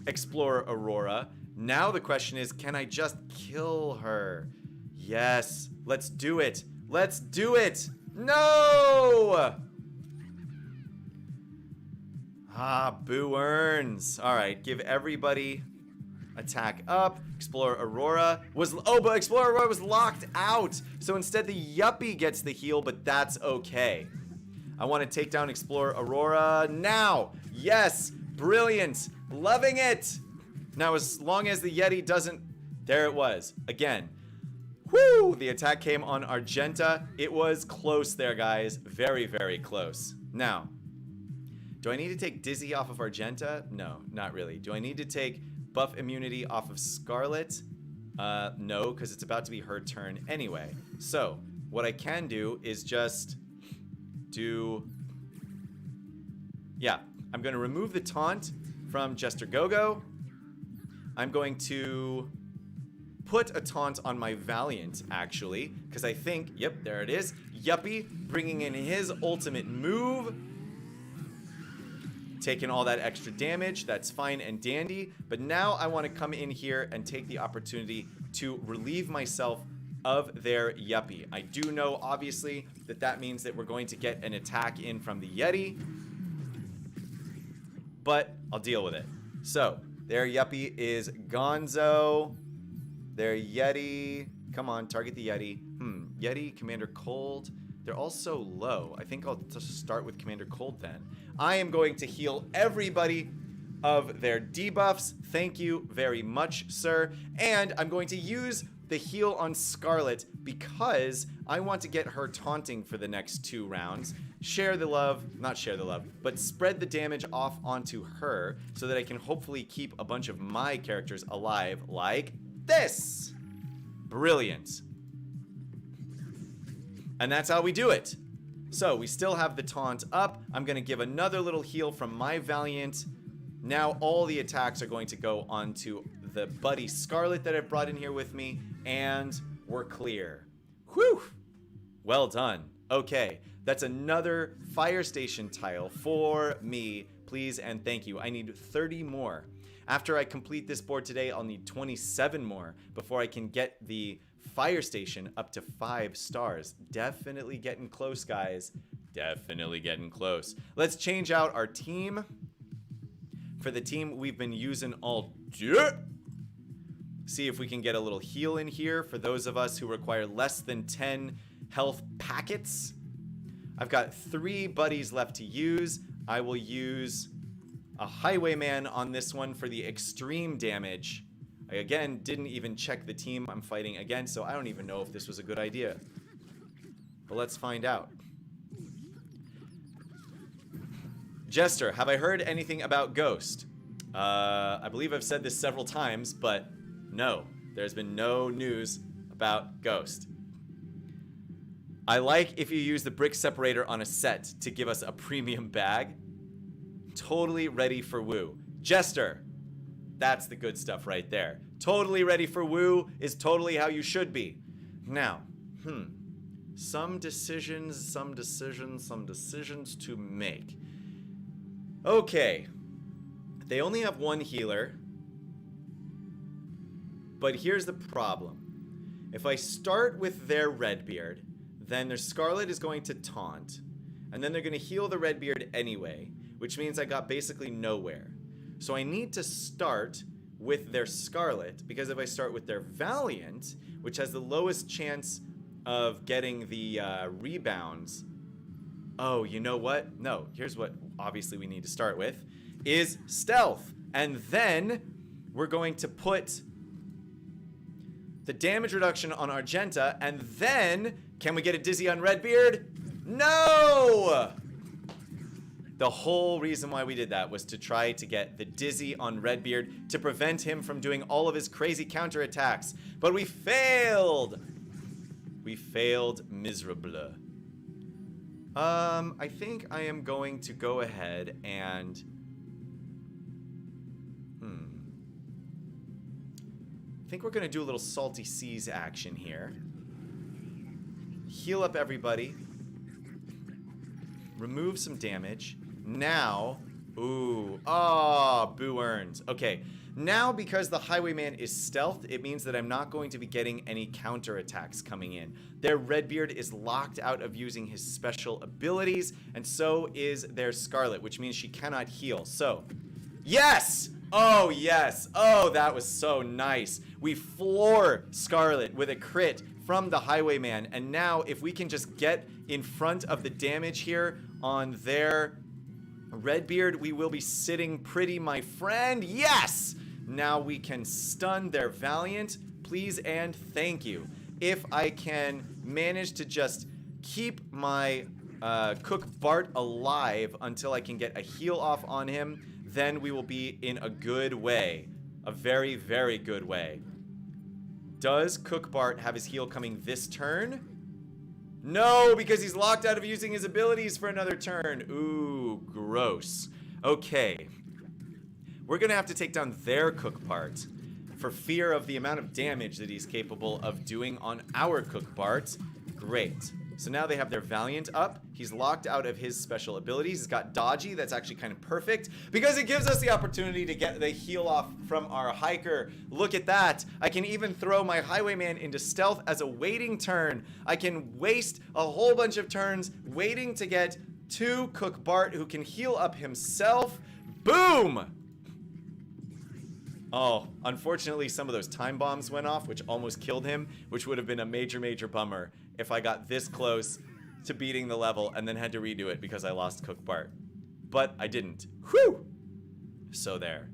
Explorer Aurora. Now the question is, can I just kill her? Yes, let's do it. Let's do it. No! Ah, boo earns. All right, give everybody attack up. Explorer Aurora was, but Explorer Aurora was locked out. So instead the Yuppie gets the heal, but that's okay. I want to take down Explorer Aurora now. Yes, brilliant. Loving it. Now, as long as the Yeti doesn't, there it was again. Whoo, the attack came on Argenta. It was close there, guys. Very, very close. Now, do I need to take Dizzy off of Argenta? No, not really. Do I need to take buff immunity off of Scarlet? No, because it's about to be her turn anyway. So, what I can do is just do... Yeah, I'm going to remove the taunt from Jester Gogo. I'm going to put a taunt on my Valiant, actually, because I think, yep, there it is. Yuppie bringing in his ultimate move. Taking all that extra damage, that's fine and dandy. But now I want to come in here and take the opportunity to relieve myself of their Yuppie. I do know, obviously, that that means that we're going to get an attack in from the Yeti. But I'll deal with it. So, their Yuppie is Gonzo. Their Yeti, come on, target the Yeti. Yeti, Commander Cold. They're all so low. I think I'll just start with Commander Cold then. I am going to heal everybody of their debuffs. Thank you very much, sir. And I'm going to use the heal on Scarlet because I want to get her taunting for the next 2 rounds. Share the love, not share the love, but spread the damage off onto her so that I can hopefully keep a bunch of my characters alive like this. Brilliant. And that's how we do it. So we still have the taunt up. I'm going to give another little heal from my Valiant. Now all the attacks are going to go onto the buddy Scarlet that I've brought in here with me. And we're clear. Whew. Well done. Okay. That's another fire station tile for me. Please and thank you. I need 30 more. After I complete this board today, I'll need 27 more before I can get the fire station up to 5 stars. Definitely getting close, guys. Definitely getting close. Let's change out our team. For the team we've been using all day. See if we can get a little heal in here for those of us who require less than 10 health packets. I've got 3 buddies left to use. I will use a Highwayman on this one for the extreme damage. I, again, didn't even check the team I'm fighting against, so I don't even know if this was a good idea. But let's find out. Jester, have I heard anything about Ghost? I believe I've said this several times, but no, there's been no news about Ghost. I like if you use the brick separator on a set to give us a premium bag. Totally ready for woo. Jester, that's the good stuff right there. Totally ready for woo is totally how you should be. Now, Some decisions to make. Okay. They only have one healer. But here's the problem. If I start with their Redbeard, then their Scarlet is going to taunt. And then they're going to heal the Redbeard anyway, which means I got basically nowhere. So I need to start with their Scarlet, because if I start with their Valiant, which has the lowest chance of getting the rebounds. Oh, you know what? No, here's what obviously we need to start with, is Stealth. And then we're going to put the damage reduction on Argenta, and then, can we get a Dizzy on Redbeard? No! The whole reason why we did that was to try to get the Dizzy on Redbeard to prevent him from doing all of his crazy counterattacks. But we failed! We failed miserably. I think I am going to go ahead and... I think we're going to do a little Salty Seas action here. Heal up everybody. Remove some damage. Now, boo earns. Okay, now because the Highwayman is stealth, it means that I'm not going to be getting any counterattacks coming in. Their Redbeard is locked out of using his special abilities, and so is their Scarlet, which means she cannot heal. So, yes! Oh, yes. Oh, that was so nice. We floor Scarlet with a crit from the Highwayman, and now if we can just get in front of the damage here on their Redbeard, we will be sitting pretty, my friend. Yes! Now we can stun their Valiant, please and thank you. If I can manage to just keep my Cook Bart alive until I can get a heal off on him, then we will be in a good way. A very, very good way. Does Cook Bart have his heal coming this turn? No, because he's locked out of using his abilities for another turn. Ooh, gross. Okay. We're gonna have to take down their Cook Bart for fear of the amount of damage that he's capable of doing on our Cook Bart. Great. So now they have their Valiant up. He's locked out of his special abilities. He's got Dodgy. That's actually kind of perfect because it gives us the opportunity to get the heal off from our Hiker. Look at that. I can even throw my Highwayman into Stealth as a waiting turn. I can waste a whole bunch of turns waiting to get to Cook Bart, who can heal up himself. Boom! Oh, unfortunately, some of those time bombs went off, which almost killed him, which would have been a major, major bummer if I got this close to beating the level and then had to redo it because I lost Cook Bart. But I didn't. Whew! So there.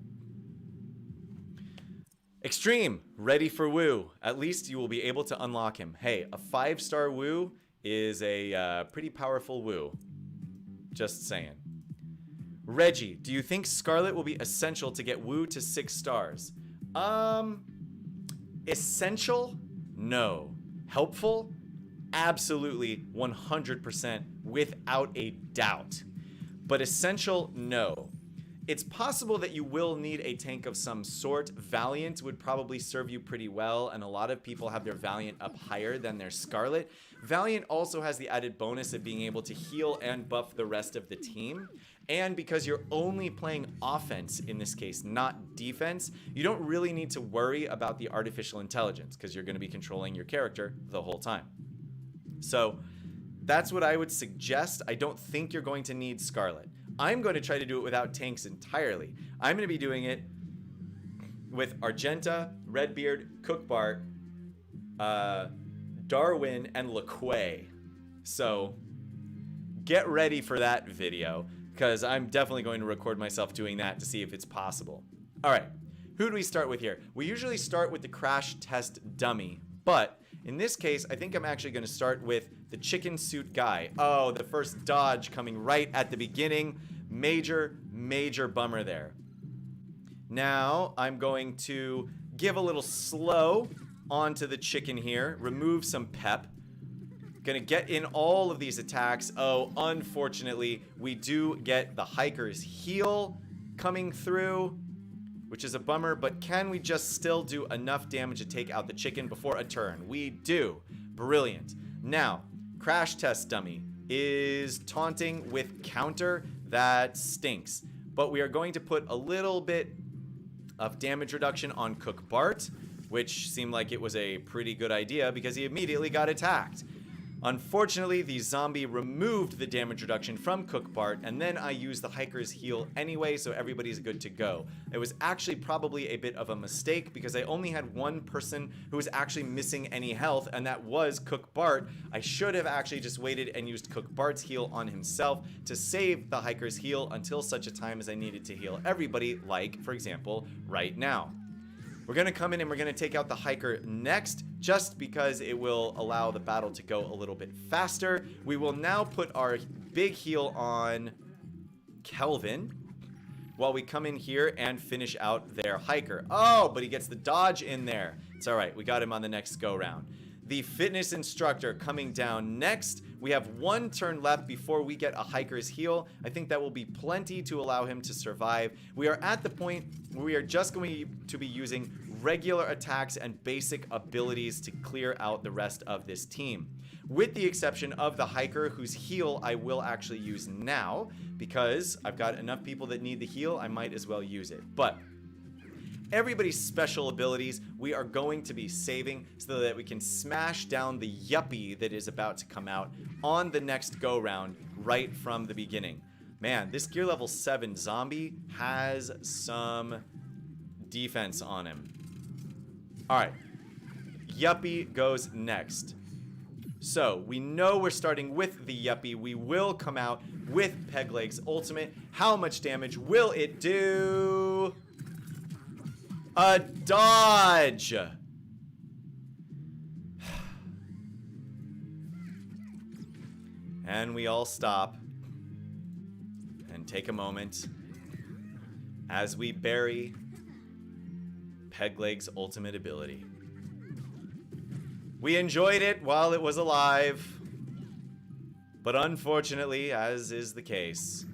Extreme, ready for Woo. At least you will be able to unlock him. Hey, a 5-star Woo is a pretty powerful Woo. Just saying. Reggie, do you think Scarlet will be essential to get Woo to 6 stars? Essential? No. Helpful? Absolutely, 100%, without a doubt. But essential? No. It's possible that you will need a tank of some sort. Valiant would probably serve you pretty well, and a lot of people have their Valiant up higher than their Scarlet. Valiant also has the added bonus of being able to heal and buff the rest of the team. And because you're only playing offense in this case, not defense, you don't really need to worry about the artificial intelligence because you're going to be controlling your character the whole time. So that's what I would suggest. I don't think you're going to need Scarlet. I'm going to try to do it without tanks entirely. I'm going to be doing it with Argenta, Redbeard, Cook Bart, Darwin, and LaQuay. So get ready for that video, because I'm definitely going to record myself doing that to see if it's possible. All right, who do we start with here? We usually start with the crash test dummy, but in this case, I think I'm actually going to start with the chicken suit guy. Oh, the first dodge coming right at the beginning. Major, major bummer there. Now, I'm going to give a little slow onto the chicken here, remove some pep. Gonna get in all of these attacks. Oh, unfortunately, we do get the Hiker's heal coming through, which is a bummer, but can we just still do enough damage to take out the chicken before a turn? We do. Brilliant. Now, Crash test dummy is taunting with counter. That stinks. But we are going to put a little bit of damage reduction on Cook Bart, which seemed like it was a pretty good idea because he immediately got attacked. Unfortunately, the zombie removed the damage reduction from Cook Bart, and then I used the hiker's heal anyway, so everybody's good to go. It was actually probably a bit of a mistake because I only had one person who was actually missing any health, and that was Cook Bart. I should have actually just waited and used Cook Bart's heal on himself to save the hiker's heal until such a time as I needed to heal everybody, like, for example, right now. We're going to come in and we're going to take out the hiker next, just because it will allow the battle to go a little bit faster. We will now put our big heal on Kelvin while we come in here and finish out their hiker. Oh, but he gets the dodge in there. It's all right. We got him on the next go round. The fitness instructor coming down next. We have one turn left before we get a hiker's heal. I think that will be plenty to allow him to survive. We are at the point where we are just going to be using regular attacks and basic abilities to clear out the rest of this team. With the exception of the hiker, whose heal I will actually use now, because I've got enough people that need the heal, I might as well use it. But everybody's special abilities we are going to be saving so that we can smash down the yuppie that is about to come out on the next go round right from the beginning. Man, this gear level 7 zombie has some defense on him. Alright, yuppie goes next. So we know we're starting with the yuppie. We will come out with Pegleg's ultimate. How much damage will it do? A dodge! And we all stop and take a moment as we bury Pegleg's ultimate ability. We enjoyed it while it was alive, but unfortunately, as is the case,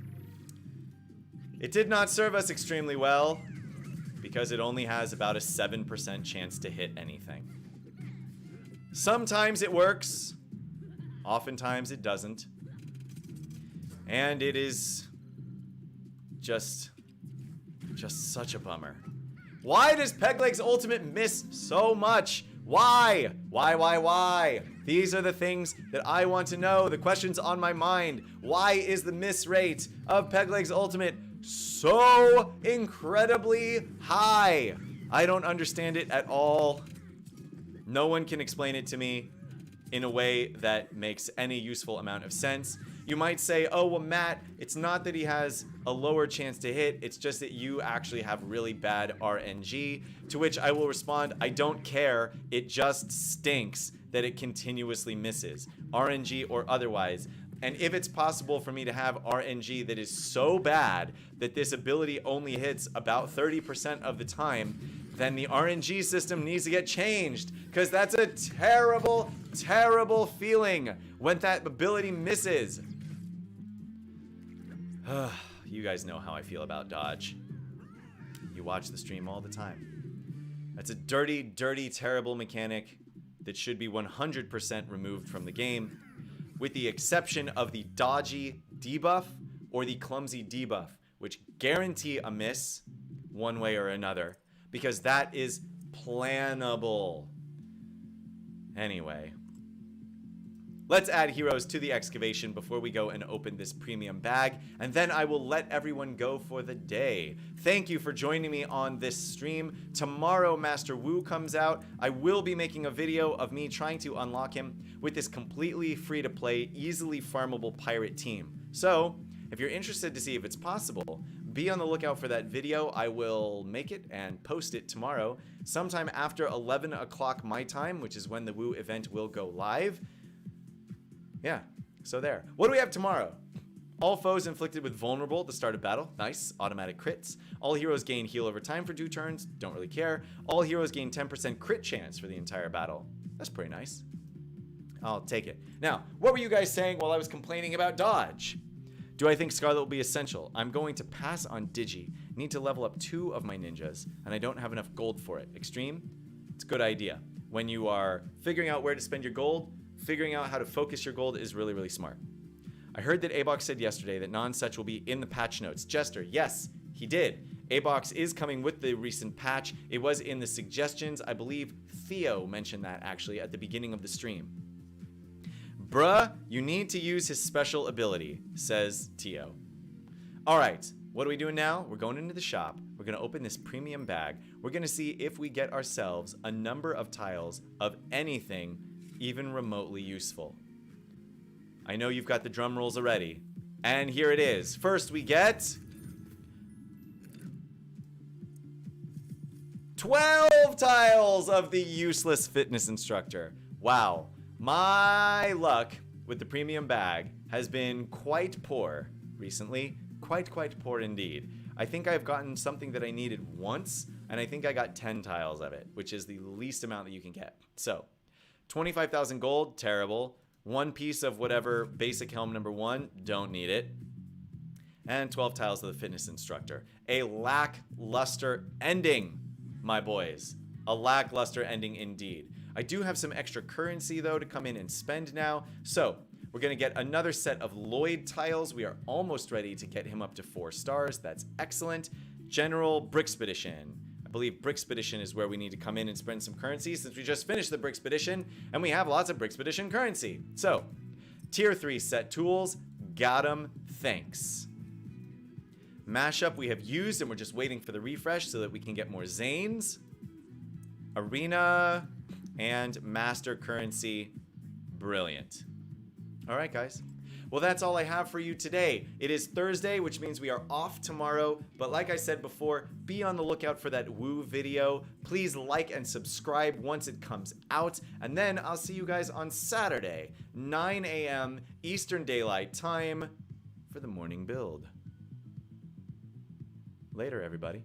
it did not serve us extremely well, because it only has about a 7% chance to hit anything. Sometimes it works, oftentimes it doesn't. And it is just such a bummer. Why does Pegleg's ultimate miss so much? Why? Why? These are the things that I want to know, the questions on my mind. Why is the miss rate of Pegleg's ultimate so incredibly high? I don't understand it at all. No one can explain it to me in a way that makes any useful amount of sense. You might say, oh, well, Matt, it's not that he has a lower chance to hit, it's just that you actually have really bad RNG. To which I will respond, I don't care, it just stinks that it continuously misses, RNG or otherwise. And if it's possible for me to have RNG that is so bad that this ability only hits about 30% of the time, then the RNG system needs to get changed, because that's a terrible, terrible feeling when that ability misses. You guys know how I feel about dodge. You watch the stream all the time. That's a dirty, dirty, terrible mechanic that should be 100% removed from the game, with the exception of the dodgy debuff or the clumsy debuff, which guarantee a miss one way or another, because that is plannable. Anyway, let's add heroes to the excavation before we go and open this premium bag, and then I will let everyone go for the day. Thank you for joining me on this stream. Tomorrow, Master Wu comes out. I will be making a video of me trying to unlock him with this completely free-to-play, easily farmable pirate team. So, if you're interested to see if it's possible, be on the lookout for that video. I will make it and post it tomorrow, sometime after 11 o'clock my time, which is when the Wu event will go live. Yeah, so there. What do we have tomorrow? All foes inflicted with vulnerable at the start of battle. Nice. Automatic crits. All heroes gain heal over time for 2 turns. Don't really care. All heroes gain 10% crit chance for the entire battle. That's pretty nice. I'll take it. Now, what were you guys saying while I was complaining about dodge? Do I think Scarlet will be essential? I'm going to pass on Digi. Need to level up 2 of my ninjas, and I don't have enough gold for it. Extreme? It's a good idea. When you are figuring out where to spend your gold, figuring out how to focus your gold is really, really smart. I heard that Abox said yesterday that non-such will be in the patch notes. Jester, yes, he did. Abox is coming with the recent patch. It was in the suggestions. I believe Theo mentioned that actually at the beginning of the stream. Bruh, you need to use his special ability, says Tio. All right, what are we doing now? We're going into the shop. We're going to open this premium bag. We're going to see if we get ourselves a number of tiles of anything even remotely useful. I know you've got the drum rolls already. And here it is. First we get 12 tiles of the useless fitness instructor. Wow. My luck with the premium bag has been quite poor recently. Quite poor indeed. I think I've gotten something that I needed once, and I think I got 10 tiles of it, which is the least amount that you can get. So, 25,000 gold, terrible. One piece of whatever basic helm number 1, don't need it. And 12 tiles of the fitness instructor. A lackluster ending, my boys. A lackluster ending indeed. I do have some extra currency though to come in and spend now. So we're going to get another set of Lloyd tiles. We are almost ready to get him up to 4 stars. That's excellent. General Brickspedition. I believe Brickspedition is where we need to come in and spend some currency since we just finished the Brickspedition and we have lots of Brickspedition currency. So, tier 3 set tools, got 'em, thanks. Mashup we have used and we're just waiting for the refresh so that we can get more Zanes. Arena and master currency, brilliant. All right, guys. Well, that's all I have for you today. It is Thursday, which means we are off tomorrow. But like I said before, be on the lookout for that Woo video. Please like and subscribe once it comes out. And then I'll see you guys on Saturday, 9 a.m. Eastern Daylight Time for the morning build. Later, everybody.